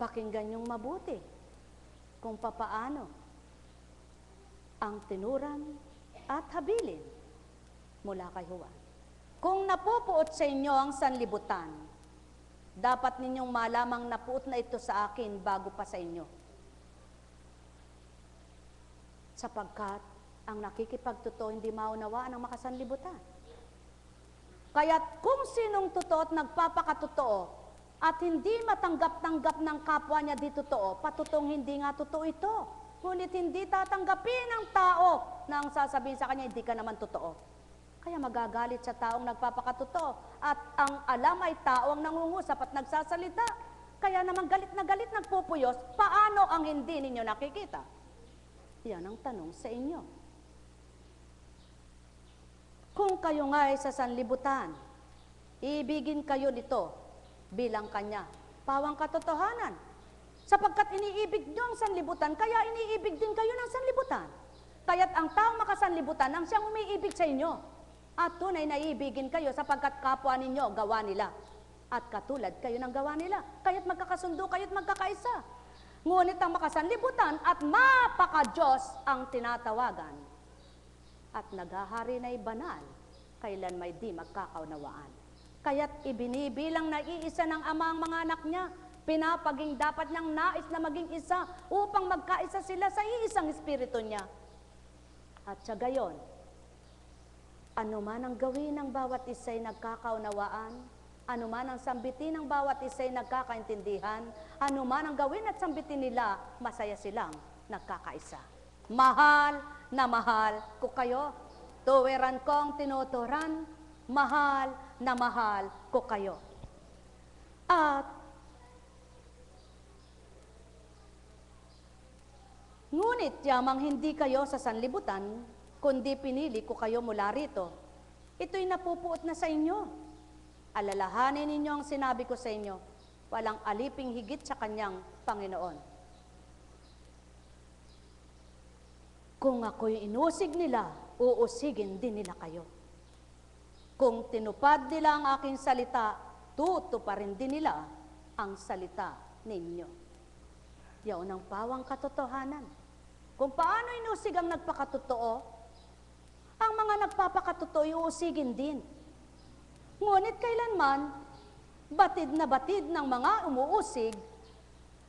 pakinggan niyong mabuti kung papaano ang tinuran at habilin mula kay Juan. Kung napupuot sa inyo ang sanlibutan, dapat ninyong malamang napuot na ito sa akin bago pa sa inyo. Sapagkat ang nakikipagtotoo hindi maunawaan ang makasanlibutan. Kaya't kung sinong totoo at nagpapakatotoo at hindi matanggap-tanggap ng kapwa niya di totoo, patutong hindi nga totoo ito. Ngunit hindi tatanggapin ng tao na ang sasabihin sa kanya, hindi ka naman totoo. Kaya magagalit sa taong nagpapakatotoo. At ang alam ay tao ang nangungusap at nagsasalita. Kaya naman galit na galit, nagpupuyos, paano ang hindi ninyo nakikita? Yan ang tanong sa inyo. Kung kayo nga ay sa sanlibutan, ibigin kayo nito bilang kanya pawang katotohanan. Sapagkat iniibig nyo ang sanlibutan, kaya iniibig din kayo ng sanlibutan. Kaya't ang taong makasanlibutan ang siyang umiibig sa inyo. At tunay na iibigin kayo sapagkat kapwa ninyo gawa nila. At katulad kayo ng gawa nila. Kaya't magkakasundo, kaya't magkakaisa. Ngunit ang makasanlibutan at mapaka-Diyos ang tinatawagan. At naghahari na'y banal, kailan may di magkakaunawaan. Kaya't ibinibilang na iisa ng Ama ang mga anak niya. Pinapaging dapat niyang nais na maging isa upang magkaisa sila sa iisang espiritu niya. At sa gayon, anuman ang gawin ng bawat isa'y nagkakaunawaan, anuman ang sambitin ng bawat isa'y nagkakaintindihan, anuman ang gawin at sambitin nila, masaya silang nagkakaisa. Mahal na mahal ko kayo. Tuwiran kong tinuturan, mahal na mahal ko kayo. At ngunit yamang hindi kayo sa sanlibutan, kundi pinili ko kayo mula rito. Ito'y napupuot na sa inyo. Alalahanin ninyo ang sinabi ko sa inyo, walang aliping higit sa kanyang Panginoon. Kung ako'y inusig nila, uusigin din nila kayo. Kung tinupad nila ang aking salita, tutuparin din nila ang salita ninyo. Yaon ang pawang katotohanan. Kung paano inusig ang nagpakatotoo, ang mga nagpapakatotoo iuusigin din. Ngunit kailanman, batid ng mga umuusig,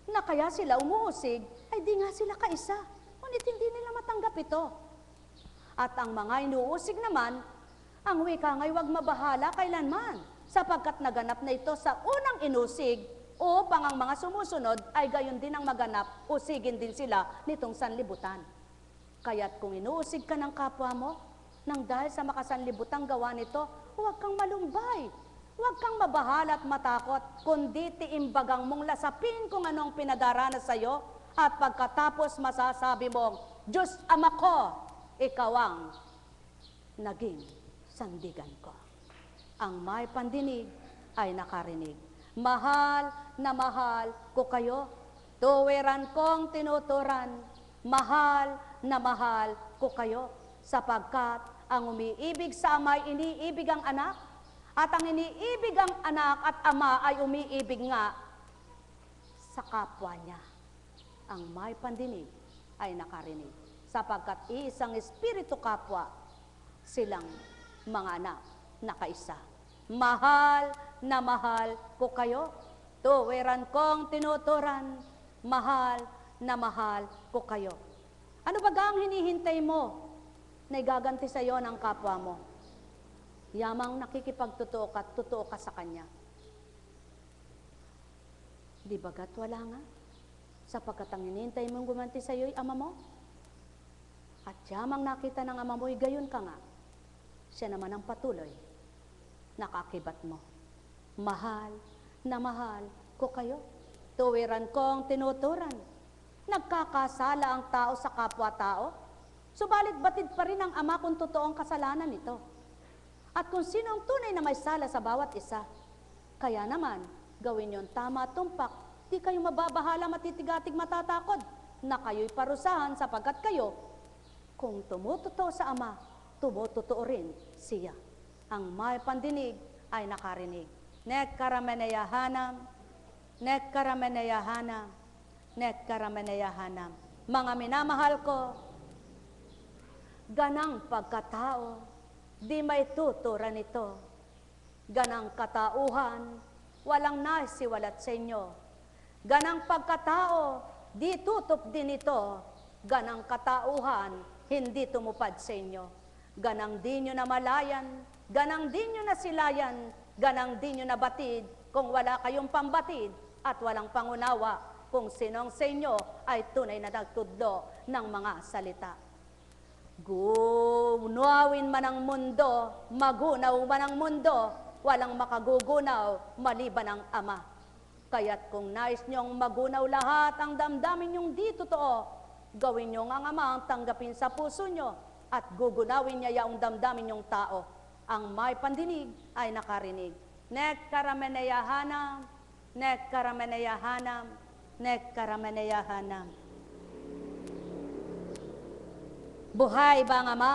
na kaya sila umuusig, ay di nga sila kaisa. Ngunit hindi nila matanggap ito. At ang mga inuusig naman, ang wika nga'y huwag mabahala kailanman, sapagkat naganap na ito sa unang inusig, upang ang mga sumusunod ay gayon din ang maganap, usigin din sila nitong sanlibutan. Kaya't kung inuusig ka ng kapwa mo, nang dahil sa makasanlibutang gawa nito, huwag kang malumbay, huwag kang mabahala at matakot, kundi tiimbagang mong lasapin kung anong pinagaranas sa iyo, at pagkatapos masasabi mong, Diyos Ama ko, ikaw ang naging sandigan ko. Ang may pandinig ay nakarinig. Mahal na mahal ko kayo, tuwiran kong tinuturan, mahal na mahal ko kayo, sapagkat ang umiibig sa Ama ay iniibig ang anak, at ang iniibig ang anak at ama ay umiibig nga sa kapwa niya. Ang may pandinig ay nakarinig, sapagkat iisang espiritu kapwa silang mga anak na kaisa. Mahal na mahal ko kayo, tuwiran kong tinuturan, mahal na mahal ko kayo. Ano ba ang hinihintay mo na igaganti sa iyo ng kapwa mo? Yamang nakikipagtotoo ka, totoo ka sa kanya. Di bagat wala nga? Sapagkat ang hinihintay mong gumanti sa iyo ay ama mo. At yamang nakita ng ama mo ay gayon ka nga. Siya naman ang patuloy nakakibat mo. Mahal na mahal ko kayo, tuwiran kong tinuturan. Nagkakasala ang tao sa kapwa-tao, subalit batid pa rin ang ama kung totoo ang kasalanan nito. At kung sino ang tunay na may sala sa bawat isa. Kaya naman, gawin yung tama at tumpak, di kayo mababahala, matitigatig, matatakod, na kayo'y parusahan sapagkat kayo, kung tumutotoo sa ama, tumutotoo rin siya. Ang may pandinig ay nakarinig. Nekkarameneyahanam, nekkarameneyahanam, nekkarameneyahanam. Mga minamahal ko, ganang pagkatao, di may tuturan ito. Ganang katauhan, walang naisiwalat sa inyo. Ganang pagkatao, di tutok din ito. Ganang katauhan, hindi tumupad sa inyo. Ganang di nyo namalayan, ganang di nyo nasilayan, ganang di nyo nabatid, kung wala kayong pambatid at walang pangunawa, kung sinong sa inyo ay tunay na nagtudlo ng mga salita. Gunawin man ang mundo, magunaw man ang mundo, walang makagugunaw maliban ang Ama. Kaya't kung nais nyong magunaw lahat ang damdamin nyong di totoo, gawin nyo ang Ama ang tanggapin sa puso nyo, at gugunawin niya yaong damdamin yung tao. Ang may pandinig ay nakarinig. Nekkarameneyahanam, nekkarameneyahanam, nekkarameneyahanam. Buhay ba ang Ama?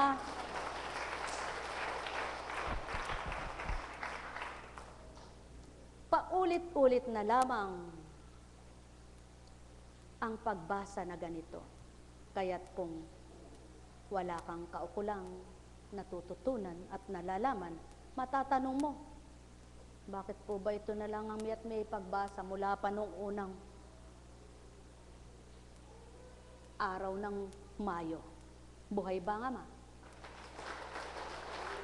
Paulit-ulit na lamang ang pagbasa na ganito. Kaya't kung wala kang kaukulang natututunan at nalalaman, matatanong mo, bakit po ba ito na lang ang may pagbasa mula pa nung unang araw ng Mayo? Buhay ba nga ma?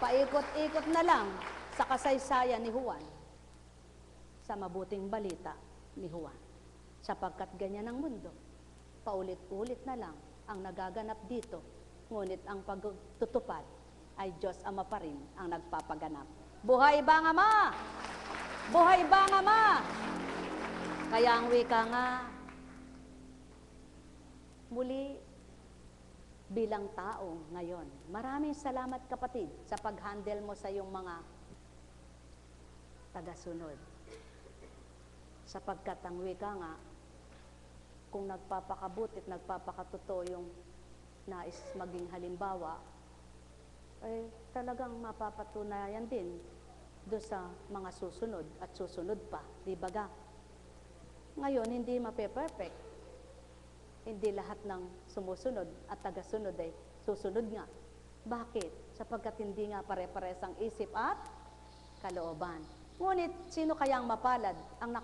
Paikot-ikot na lang sa kasaysayan ni Juan, sa mabuting balita ni Juan. Sapagkat ganyan ang mundo, paulit-ulit na lang ang nagaganap dito, ngunit ang pagtutupad ay Diyos Ama pa rin ang nagpapaganap. Buhay ba ang Ama? Buhay ba ang Ama? Kaya ang wika nga, muli bilang tao ngayon, maraming salamat kapatid sa pag-handle mo sa iyong mga tagasunod. Sapagkat ang wika nga, kung nagpapakabuti at nagpapakatotoo yung nais maging halimbawa, ay talagang mapapatunayan din doon sa mga susunod at susunod pa, di ba ga? Ngayon, hindi mape-perfect. hindi lahat ng sumusunod at tagasunod ay susunod nga. Bakit? Sapagkat hindi nga pare-pares ang isip at kalooban. Ngunit, sino kaya ang mapalad? Ang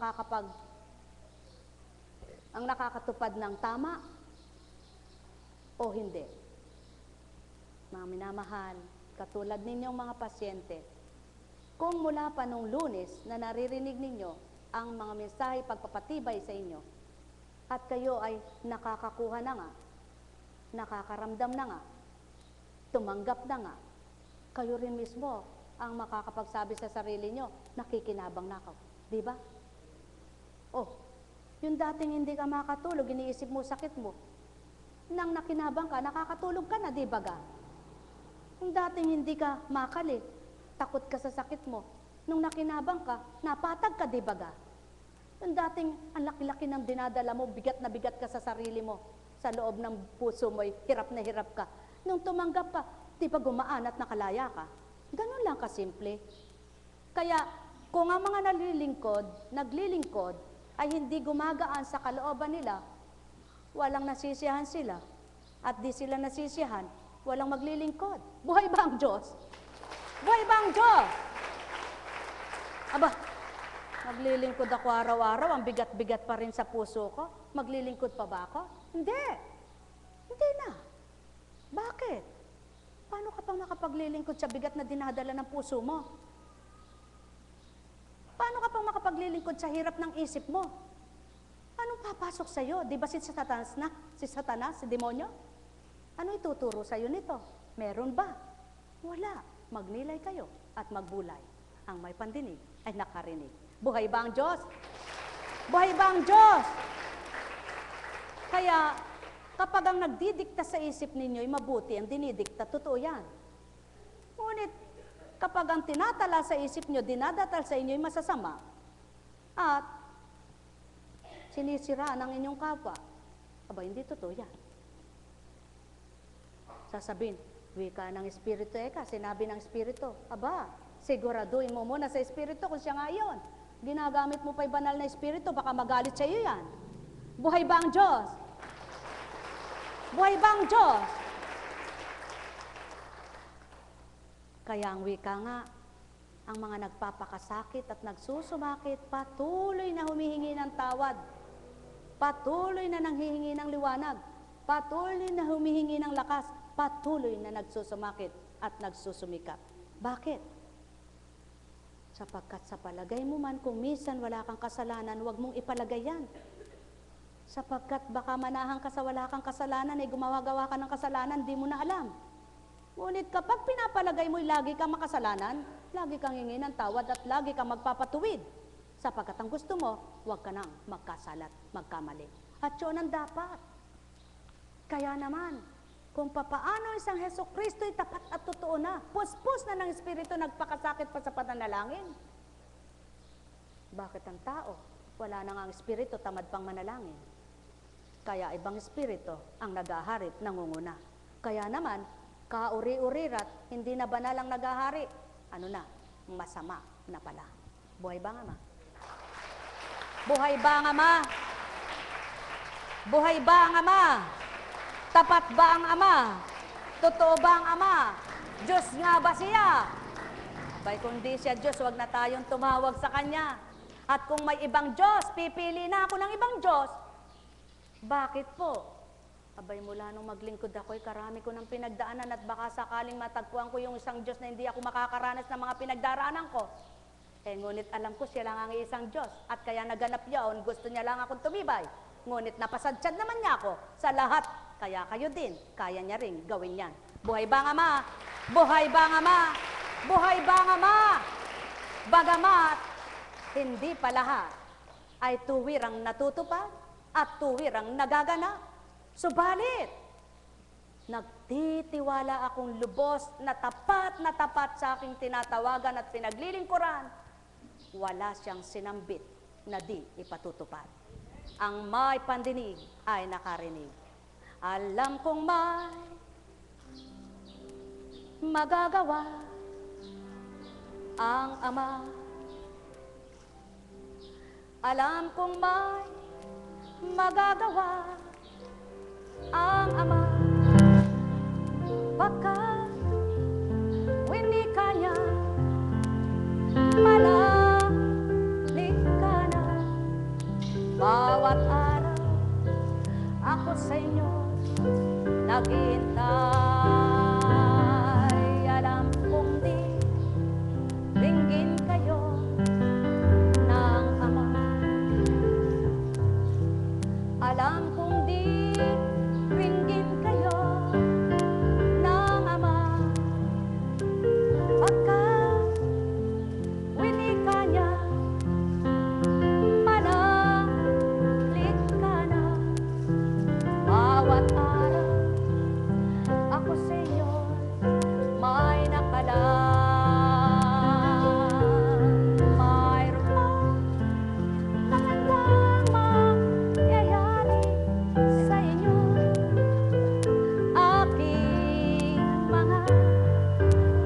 nakakatupad ng tama o hindi? Mga minamahal, katulad ninyong mga pasyente, kung mula pa nung Lunes na naririnig ninyo ang mga mensahe pagpapatibay sa inyo, at kayo ay nakakakuha na nga, nakakaramdam na nga, tumanggap na nga, kayo rin mismo ang makakapagsabi sa sarili nyo, nakikinabang na ako. Di ba? Oh, yung dating hindi ka makatulog, iniisip mo sakit mo. Nang nakinabang ka, nakakatulog ka na, di ba ga? Yung dating hindi ka makali, takot ka sa sakit mo. Nung nakinabang ka, napatag ka, di ba ga? Yung dating ang laki-laki ng dinadala mo, bigat na bigat ka sa sarili mo. Sa loob ng puso mo, hirap na hirap ka. Nung tumanggap ka, di ba gumaan at nakalaya ka? Ganun lang kasimple. Kaya, kung ang mga naglilingkod, ay hindi gumagaan sa kalooban nila, walang nasisiyahan sila. At di sila nasisiyahan, walang maglilingkod. Buhay ba ang Diyos? Buhay ba ang Diyos? Aba, maglilingkod ako araw-araw, ang bigat-bigat pa rin sa puso ko. Maglilingkod pa ba ako? Hindi. Hindi na. Bakit? Paano ka pang makapaglilingkod sa bigat na dinadala ng puso mo? Paano ka pang makapaglilingkod sa hirap ng isip mo? Anong papasok sa'yo? Di ba si Satanas, si demonyo? Ano ituturo sa'yo nito? Meron ba? Wala. Magnilay kayo at magbulay. Ang may pandinig ay nakarinig. Buhay ba ang Diyos? Buhay ba ang Diyos? Kaya, kapag ang nagdidikta sa isip ninyo ay mabuti, ang dinidikta, totoo yan. Ngunit, kapag ang tinatala sa isip nyo, dinadatal sa inyo ay masasama, at sinisiraan ang inyong kapwa, aba, hindi totoo yan. Sasabihin, wika ng Espiritu, sinabi ng Espiritu, aba, siguraduhin mo muna sa Espiritu kung siya nga iyon. Ginagamit mo pa'y banal na Espiritu, baka magalit sa iyo yan. Buhay ba ang Diyos? Buhay ba ang Diyos? Kaya ang wika nga, ang mga nagpapakasakit at nagsusumakit, patuloy na humihingi ng tawad, patuloy na nanghihingi ng liwanag, patuloy na humihingi ng lakas, patuloy na nagsusumakit at nagsusumikap. Bakit? Sapagkat sa palagay mo man, kung minsan wala kang kasalanan, huwag mong ipalagay yan. Sapagkat baka manahan ka sa wala kang kasalanan, ay gumawa-gawa ka ng kasalanan, di mo na alam. Ngunit kapag pinapalagay mo'y lagi kang makasalanan, lagi kang hingi ng tawad at lagi kang magpapatuwid. Sapagkat ang gusto mo, huwag ka nang magkasalat, magkamali. At yun ang dapat. Kaya naman, kung papaano isang Hesukristo'y tapat at totoo na, puspos na ng Espiritu nagpakasakit pa sa pananalangin. Bakit ang tao? Wala na nga ang Espiritu, tamad pang manalangin. Kaya ibang Espiritu ang nag-aharit, nangunguna. Kaya naman, kauri-urirat, hindi na banal ang nag-ahari. Ano na? Masama na pala. Buhay ba nga, ma? Buhay ba nga, ma? Buhay ba ang Ama? Tapat ba ang Ama? Totoo ba ang Ama? Diyos nga ba siya? Abay, kung di siya Diyos, wag na tayong tumawag sa Kanya. At kung may ibang Diyos, pipili na ako ng ibang Diyos. Bakit po? Abay, mula nung maglingkod ako'y karami ko ng pinagdaanan at baka sakaling matagpuan ko yung isang Diyos na hindi ako makakaranas ng mga pinagdaraanan ko. Ngunit alam ko siya lang ang isang Diyos at kaya naganap yun, gusto niya lang akong tumibay. Ngunit napasadsyad naman niya ako sa lahat. Kaya kayo din, kaya niya rin gawin yan. Buhay ba ang Ama? Buhay ba ang Ama? Buhay ba ang Ama? Bagamat, hindi pa lahat ay tuwirang natutupad at tuwirang nagaganap. Subalit, nagtitiwala akong lubos na tapat sa aking tinatawagan at pinaglilingkuran. Wala siyang sinambit na di ipatutupad. Ang may pandinig ay nakarinig. Alam kong may magagawa ang Ama. Alam kong may magagawa ang Ama. Pagkat winika niya, manalig ka na. Bawat araw ako sa inyo naghihintay. Alam kong di ringgin kayo ng Ama. Alam kong di ringgin kayo ng Ama. Pagkat winika niya, manalig ka na. Bawat araw ako sa inyo may nakalaan. Mayroong magandang mangyayari sa inyo. Aking mga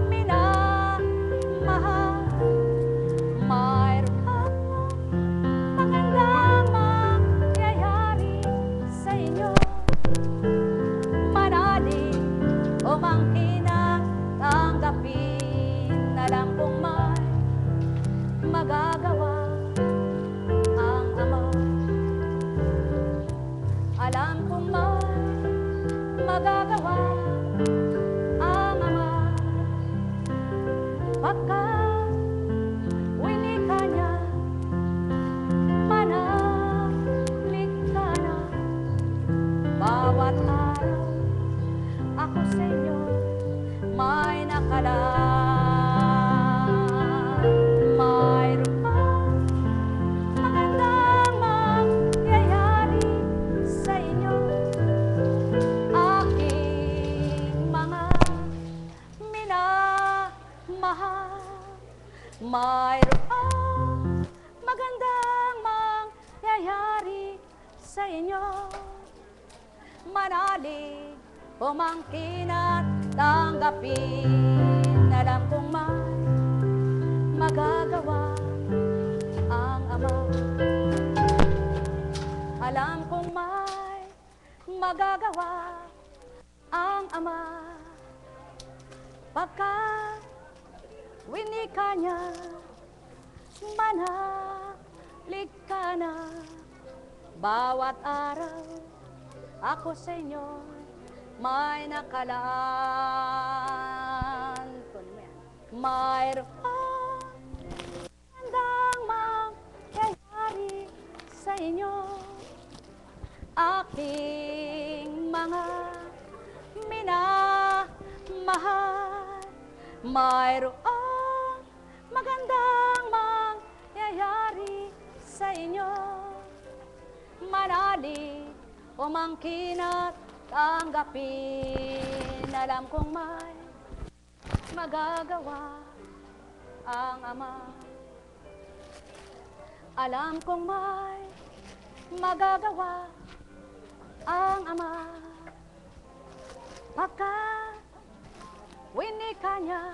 minamahal, mayroong magandang mangyayari sa inyo. Manalig o mangkinang tanggapin. Alam kong may magagawa ang Ama. Alam kong may magagawa ang Ama. Pagkat winika niya, manalig ka na. Bawat araw ako sa inyo may nakalaan. Mayroong magandang mangyayari sa inyo. Aking mga minamahal, mayroong magandang mangyayari sa inyo. Manalig, umangkin at tanggapin. Alam kong may magagawa ang Ama. Alam kong may magagawa ang Ama. Pagkat winika niya, manalig ka na. Bawat araw ako sa inyo may nakalaan. Mayroong magandang mangyayari sa inyo. Aking mga minamahal, mayroong magandang mangyayari sa inyo. Manalig, umangkin at tanggapin. Alam kong may magagawa ang Ama. Alam kong may magagawa ang Ama. Pagkat winika niya,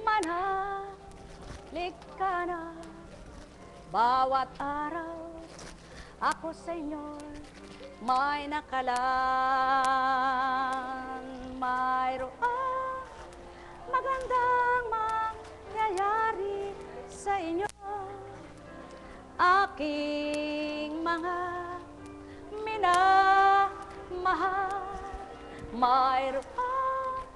manalig ka na. Bawat araw ako sa inyo may nakalaan. Mayroong magandang mangyayari sa inyo. Aking mga minamahal, mayroong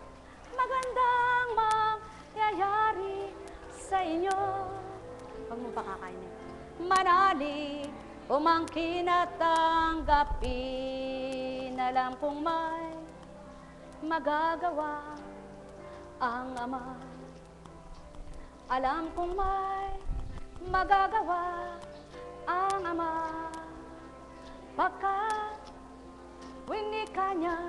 magandang mangyayari sa inyo. Huwag mong pakakainin. Manalig, umangkin at tanggapin. Alam kong may magagawa ang Ama. Alam kong may magagawa ang Ama. Pagkat winika niya,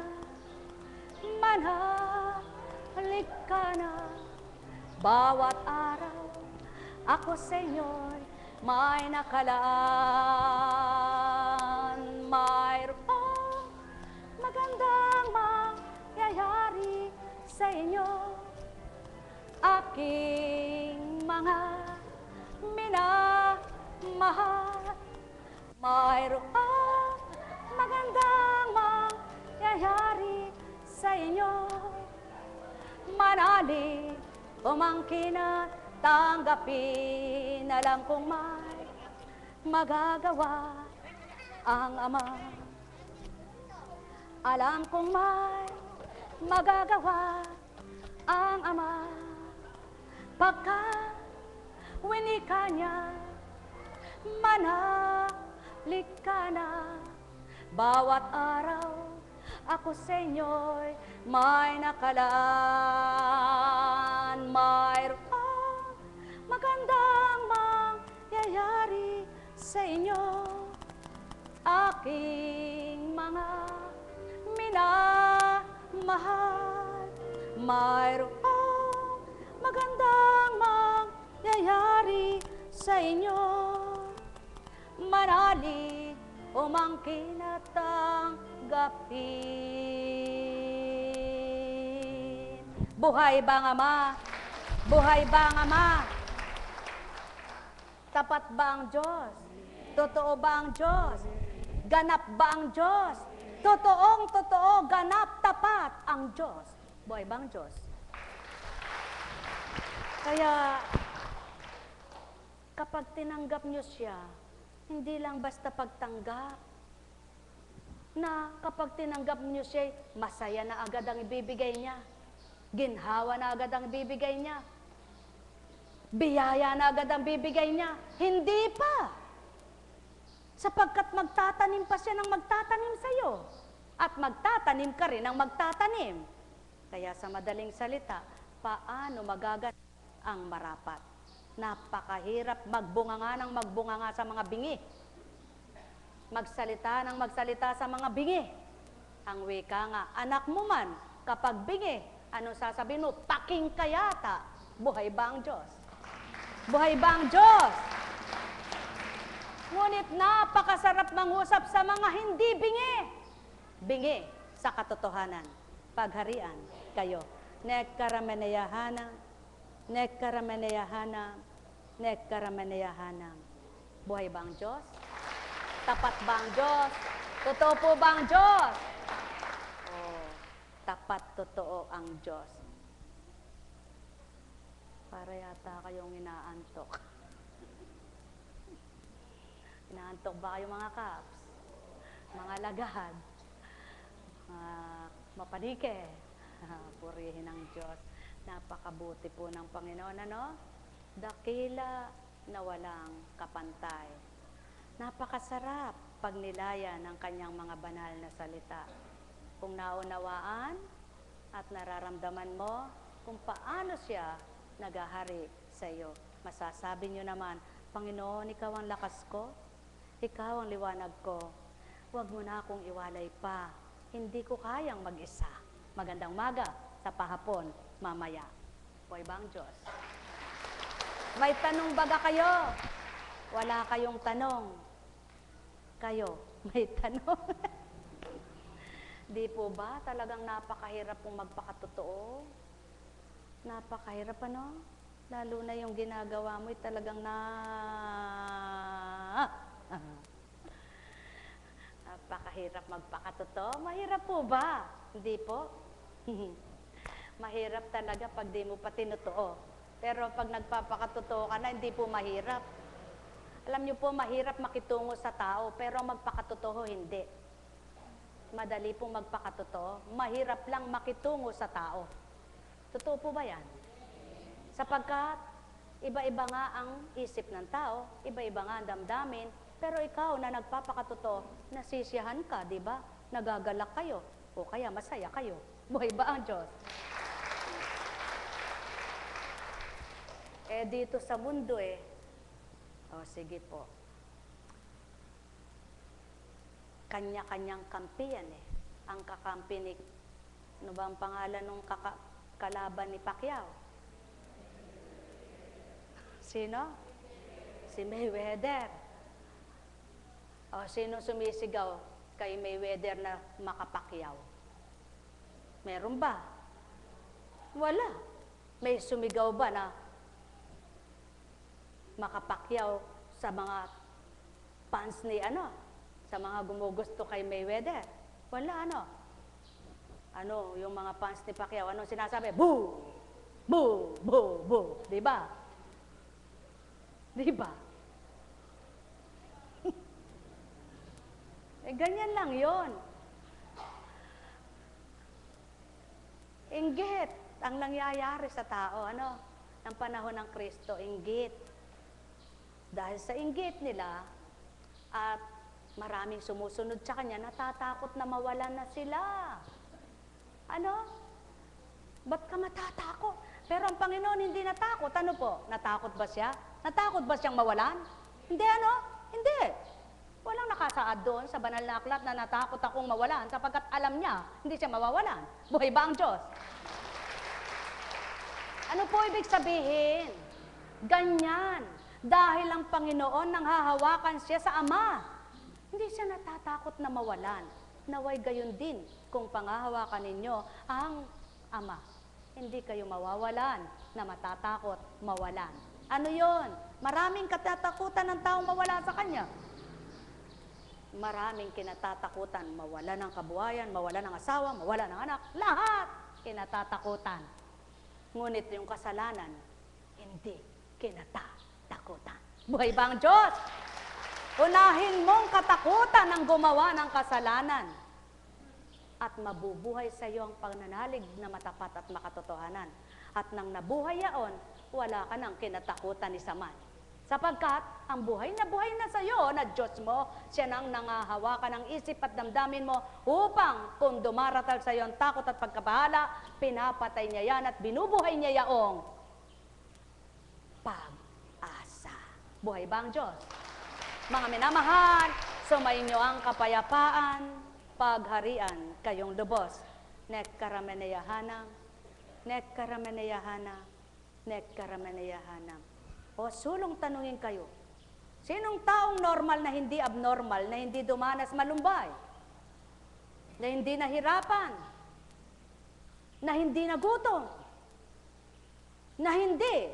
manalig ka na. Bawat araw ako sa inyo'y may nakalaan. Mayroong magandang mangyayari sa inyo. Aking mga minamahal, mayroong magandang manali, umangkin at tanggapin. Alam kong may magagawa ang Ama. Alam kong may magagawa ang Ama. Pagka winika niya, manalik ka na. Bawat araw ako sa inyo'y may nakalaan. Mayroong magandang mangyayari sa inyo, aking mga minamahal. Mayroong magandang mangyayari sa inyo, manali, umangkin at tanggapin. Buhay ba ang Ama? Buhay ba ang Ama? Tapat ba ang Diyos? Totoo ba ang Diyos? Ganap ba ang Diyos? Totoong totoo, ganap, tapat ang Diyos. Buhay ba ang Diyos? Kaya, kapag tinanggap niyo siya, hindi lang basta pagtanggap, na kapag tinanggap niyo siya, masaya na agad ang ibibigay niya. Ginhawa na agad ang ibibigay niya. Biyaya na agad ang bibigay niya. Hindi pa. Sapagkat magtatanim pa siya ng magtatanim sa iyo. At magtatanim ka rin ng magtatanim. Kaya sa madaling salita, paano magaganap ang marapat? Napakahirap magbunganga ng magbunganga sa mga bingi. Magsalita ng magsalita sa mga bingi. Ang wika nga, anak mo man, kapag bingi, ano sasabihin mo? Paking kayata. Buhay ba ang Diyos? Buhay ba ang Diyos? Ngunit napakasarap mangusap sa mga hindi bingi. Bingi sa katotohanan. Pagharian kayo. Nekkarameneyahanam, nekkarameneyahanam, nekkarameneyahanam. Buhay ba ang Diyos? Tapat ba ang Diyos? Totoo po ba ang Diyos? Oh, tapat totoo ang Diyos. Para yata kayong inaantok. Inaantok ba kayo mga kaps? Mga lagad? Mapanike? Purihin ang Diyos. Napakabuti po ng Panginoon, ano? Dakila na walang kapantay. Napakasarap pagnilaya ng kanyang mga banal na salita. Kung naunawaan at nararamdaman mo kung paano siya naghahari sa iyo, masasabi niyo naman, Panginoon, ikaw ang lakas ko, ikaw ang liwanag ko, huwag mo na akong iwalay pa, hindi ko kayang mag-isa. Magandang maga sa pahapon, mamaya. Buhay ba ang Diyos? May tanong baga kayo? Wala kayong tanong. Kayo, may tanong. Di po ba talagang napakahirap pong magpakatotoo? Napakahirap, ano? Lalo na yung ginagawa mo, talagang napakahirap magpakatotoo. Mahirap po ba? Hindi po. Mahirap talaga pag di mo pa tinotoo. Pero pag nagpapakatotoo ka na, hindi po mahirap. Alam niyo po, mahirap makitungo sa tao, pero magpakatotoo, hindi. Madali pong magpakatotoo. Mahirap lang makitungo sa tao. Totoo po ba yan? Sapagkat, iba-iba nga ang isip ng tao, iba-iba nga ang damdamin, pero ikaw na nagpapakatotoo, nasisiyahan ka, di ba? Nagagalak kayo, o kaya masaya kayo. Buhay ba ang Diyos? Dito sa mundo sige po. Kanya-kanyang kampi yan Ang kakampi ni, ano ba ang pangalan ng kalaban ni Pacquiao? Sino? Si Mayweather. O sino sumisigaw kay Mayweather na makapakyaw? Meron ba? Wala. May sumigaw ba na makapakyaw sa mga fans ni sa mga gumugusto kay Mayweather? Wala, Ano, yung mga fans ni Pacquiao, anong sinasabi? Boo! Bu, bu, bu. Di ba? Di ba? Ganyan lang yon. Inggit ang nangyayari sa tao, ano? Ng panahon ng Kristo, inggit. Dahil sa inggit nila, at maraming sumusunod sa kanya, natatakot na mawalan na sila. Ano? Ba't ka matatakot? Pero ang Panginoon hindi natakot. Ano po? Natakot ba siya? Natakot ba siyang mawalan? Hindi, ano? Hindi. Walang nakasaad doon sa banal na aklat na natakot akong mawalan sapagkat alam niya, hindi siya mawawalan. Buhay ba ang Diyos? Ano po ibig sabihin? Ganyan. Dahil ang Panginoon nang hahawakan siya sa Ama. Hindi siya natatakot na mawalan. Naway gayon din kung pangahawakan ninyo ang Ama. Hindi kayo mawawalan na matatakot mawalan. Ano yon? Maraming katatakutan ng taong mawala sa Kanya. Maraming kinatatakutan, mawala ng kabuhayan, mawala ng asawa, mawala ng anak, lahat kinatatakutan. Ngunit yung kasalanan, hindi kinatatakutan. Buhay ba ang Diyos? Unahin mong katakutan ang gumawa ng kasalanan at mabubuhay sa iyo ang pagnanalig na matapat at makatotohanan. At nang nabuhay yaon, wala ka nang kinatakutan ni saman. Sapagkat ang buhay na sa iyo na Diyos mo, siya nang nangahawakan ng isip at damdamin mo upang kung dumaratal sa iyo ang takot at pagkabahala, pinapatay niya yan at binubuhay niya yaong pag-asa. Buhay ba ang Diyos? Mga minamahal, sumainyo ang kapayapaan, pagharian kayong lubos. Nek karameneyahanam, nek karameneyahanam, nek karameneyahanam. O sulong tanungin kayo, sinong taong normal na hindi abnormal, na hindi dumanas malumbay, na hindi nahirapan, na hindi nagutom, na hindi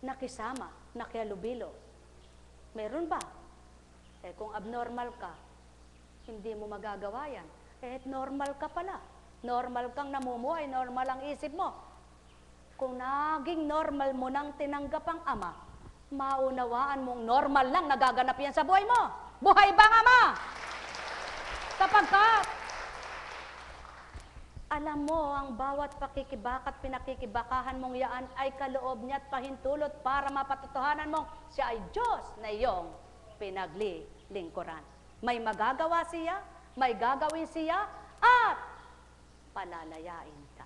nakisama, nakialubilo? Meron ba? Eh kung abnormal ka, hindi mo magagawa yan. Eh normal ka pala. Normal kang namumuhay, normal ang isip mo. Kung naging normal mo nang tinanggap ang Ama, maunawaan mong normal lang nagaganap yan sa buhay mo. Buhay bang Ama? Sapagkat, alam mo, ang bawat pakikibak at pinakikibakahan mong yaan ay kaloob niya at pahintulot para mapatotohanan mong siya ay Diyos na iyong pinaglilingkuran. May magagawa siya, may gagawin siya, at palalayain ka.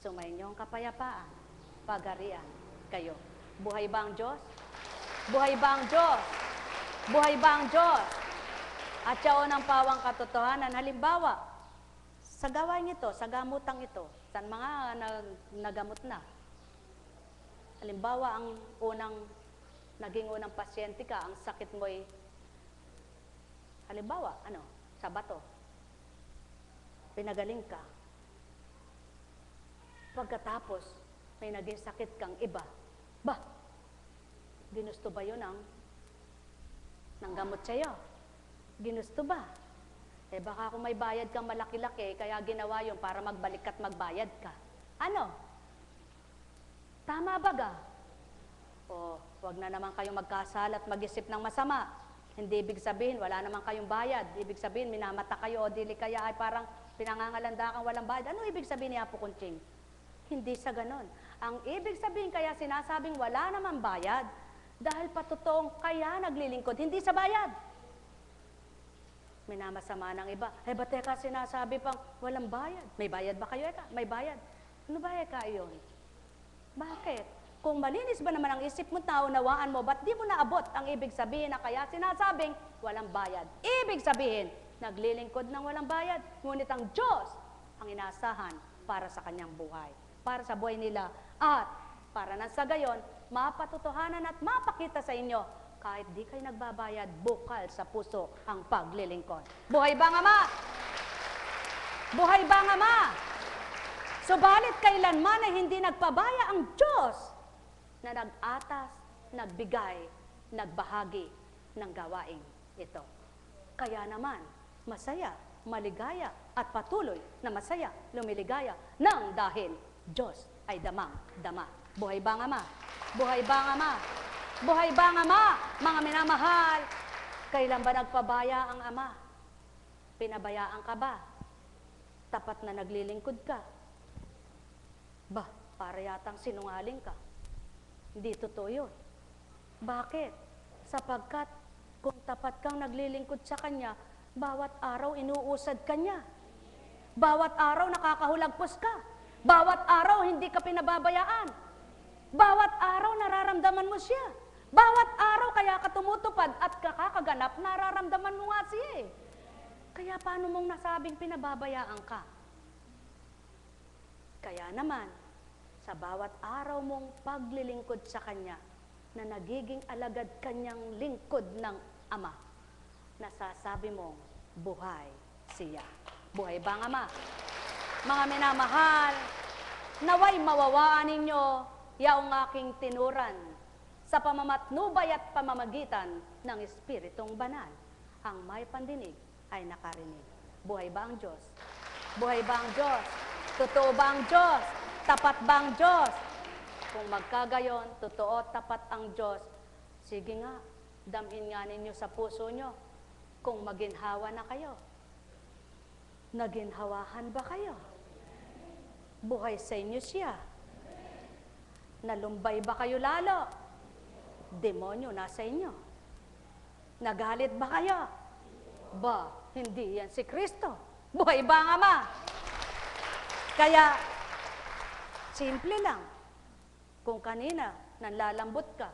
Sumainyo ang kapayapaan, pagharian kayo. Buhay ba ang Diyos? Buhay ba ang Diyos? Buhay ba ang Diyos? At yaon ang pawang katotohanan. Halimbawa, sa gawain ito, sa gamutang ito, sa mga nagamot na. Halimbawa, ang naging unang pasyente ka, ang sakit mo'y, halimbawa, sa bato. Pinagaling ka. Pagkatapos, may naging sakit kang iba. Ba, ginusto ba yun ng gamot sa'yo? Ginusto ba? Eh baka kung may bayad kang malaki-laki, kaya ginawa yun para magbalik at magbayad ka. Ano? Tama ba ga? O, wag na naman kayong magkasala at mag-isip ng masama. Hindi ibig sabihin, wala naman kayong bayad. Ibig sabihin, minamata kayo o dili kaya ay parang pinangangalanda kang walang bayad. Ano ibig sabihin ni Apo Kunching? Hindi sa ganon. Ang ibig sabihin kaya sinasabing wala naman bayad, dahil patotoong kaya naglilingkod, hindi sa bayad. Minamasama ng iba. Eh, ba't teka sinasabi pang walang bayad? May bayad ba kayo? Eka? May bayad. Ano ba eka yun? Bakit? Kung malinis ba naman ang isip mo, naunawaan mo, ba't di mo naabot ang ibig sabihin na kaya sinasabing walang bayad? Ibig sabihin, naglilingkod ng walang bayad. Ngunit ang Diyos ang inaasahan para sa kanyang buhay, para sa buhay nila, at para nang sa gayon, mapatotohanan at mapakita sa inyo, kahit di kayo nagbabayad, bukal sa puso ang paglilingkod. Buhay ba ang Ama? Buhay ba ang Ama? Subalit kailanman ay hindi nagpabaya ang Diyos na nag-atas, nagbigay, nagbahagi ng gawaing ito. Kaya naman, masaya, maligaya, at patuloy na masaya, lumiligaya, nang dahil Diyos ay damang-dama. Buhay ba ang Ama? Buhay ba ang Ama? Buhay ba ang Ama? Mga minamahal, kailan ba nagpabaya ang Ama? Pinabayaan ka ba? Tapat na naglilingkod ka? Ba, para yatang sinungaling ka. Hindi totoo yun. Bakit? Sapagkat kung tapat kang naglilingkod sa Kanya, bawat araw inuusad ka niya. Bawat araw nakakahulagpos ka. Bawat araw hindi ka pinababayaan. Bawat araw nararamdaman mo siya. Bawat araw kaya ka tumutupad at kakakaganap, nararamdaman mo nga siya eh. Kaya paano mong nasabing pinababayaan ka? Kaya naman, sa bawat araw mong paglilingkod sa Kanya, na nagiging alagad Kanyang lingkod ng Ama, nasasabi mong buhay siya. Buhay ba ang Ama? Mga minamahal, naway mawawaan ninyo yaong aking tinuran sa pamamatnubay at pamamagitan ng Espiritong Banal. Ang may pandinig ay nakarinig. Buhay ba ang Diyos? Buhay ba ang Diyos? Totoo ba ang Diyos? Tapat ba ang Diyos? Kung magkagayon, totoo, tapat ang Diyos, sige nga, damhin nga ninyo sa puso nyo kung maginhawa na kayo. Naginhawahan ba kayo? Buhay sa inyo siya. Nalumbay ba kayo lalo? Demonyo nasa inyo. Nagalit ba kayo? Ba, hindi yan si Kristo. Buhay ba ang Ama? Kaya, simple lang. Kung kanina, nanlalambot ka,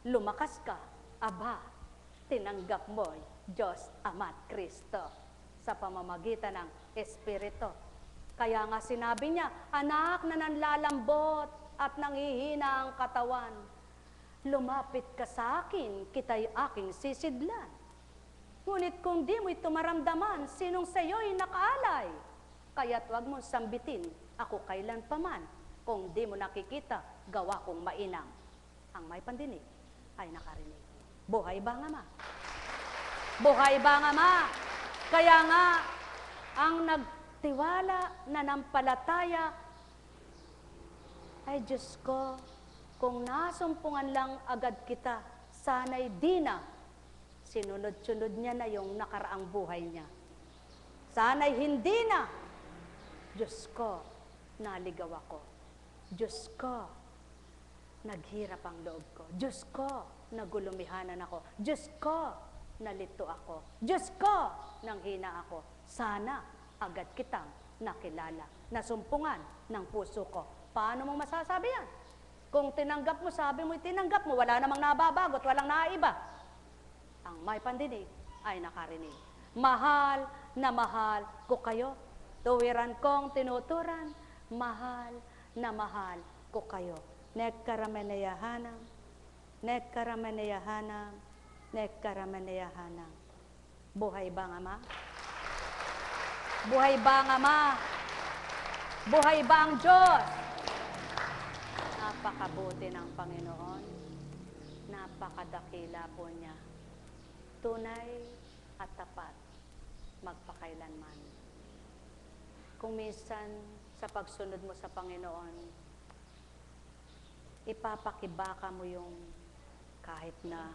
lumakas ka, aba, tinanggap mo Diyos Ama at Kristo sa pamamagitan ng Espiritu. Kaya nga sinabi niya, anak na nanlalambot at nanghihina ang katawan, lumapit ka sa akin, kita'y aking sisidlan. Ngunit kung di mo ito maramdaman, sinong sa'yo'y nakaalay? Kaya't huwag mong sambitin, ako kailanpaman. Kung di mo nakikita, gawa kong mainam. Ang may pandinig ay nakarinig. Buhay ba ang Ama? Buhay ba ang Ama? Kaya nga, ang nagtiwala, nanampalataya, ay Diyos ko, kung nasumpungan lang agad kita, sana'y di na, sinunod-sunod niya na yung nakaraang buhay niya. Sana'y hindi na, Diyos ko, naligaw ako. Diyos ko, naghirap ang loob ko. Diyos ko, nagulumihanan ako. Diyos ko, nalito ako. Diyos ko, nanghina ako. Sana agad kitang nakilala, nasumpungan ng puso ko. Paano mo masasabi yan? Kung tinanggap mo, sabi mo, tinanggap mo, wala namang nababagot, walang naiba. Ang may pandinig ay nakarinig. Mahal na mahal ko kayo. Tuwiran kong tinuturan, mahal na mahal ko kayo. Nekkarameneyahanam, nekkarameneyahanam, nekkarameneyahanam. Buhay ba ang Ama? Buhay ba ang Ama? Buhay ba ang Diyos? Napakabuti ng Panginoon. Napakadakila po niya. Tunay at tapat, magpakailanman. Kung minsan sa pagsunod mo sa Panginoon, ipapakibaka mo yung kahit na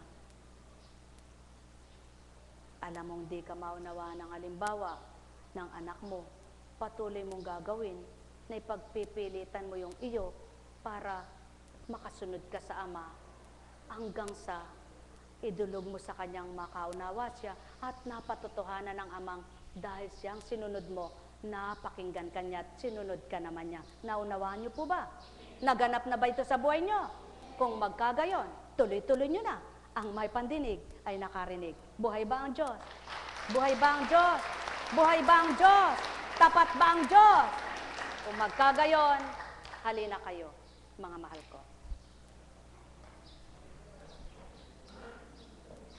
alam mong di ka maunawa ng halimbawa ng anak mo, patuloy mong gagawin na ipagpipilitan mo yung iyo para makasunod ka sa Ama hanggang sa idulog mo sa Kanyang makaunawa siya at napatotohanan ng Amang dahil siyang sinunod mo, napakinggan ka niya at sinunod ka naman niya. Naunawaan niyo po ba? Naganap na ba ito sa buhay niyo? Kung magkagayon, tuloy-tuloy niyo na. Ang may pandinig ay nakarinig. Buhay ba ang Diyos? Buhay ba ang Diyos? Buhay ba ang Diyos? Tapat ba ang Diyos? Kung magkagayon, halina kayo, mga mahal ko.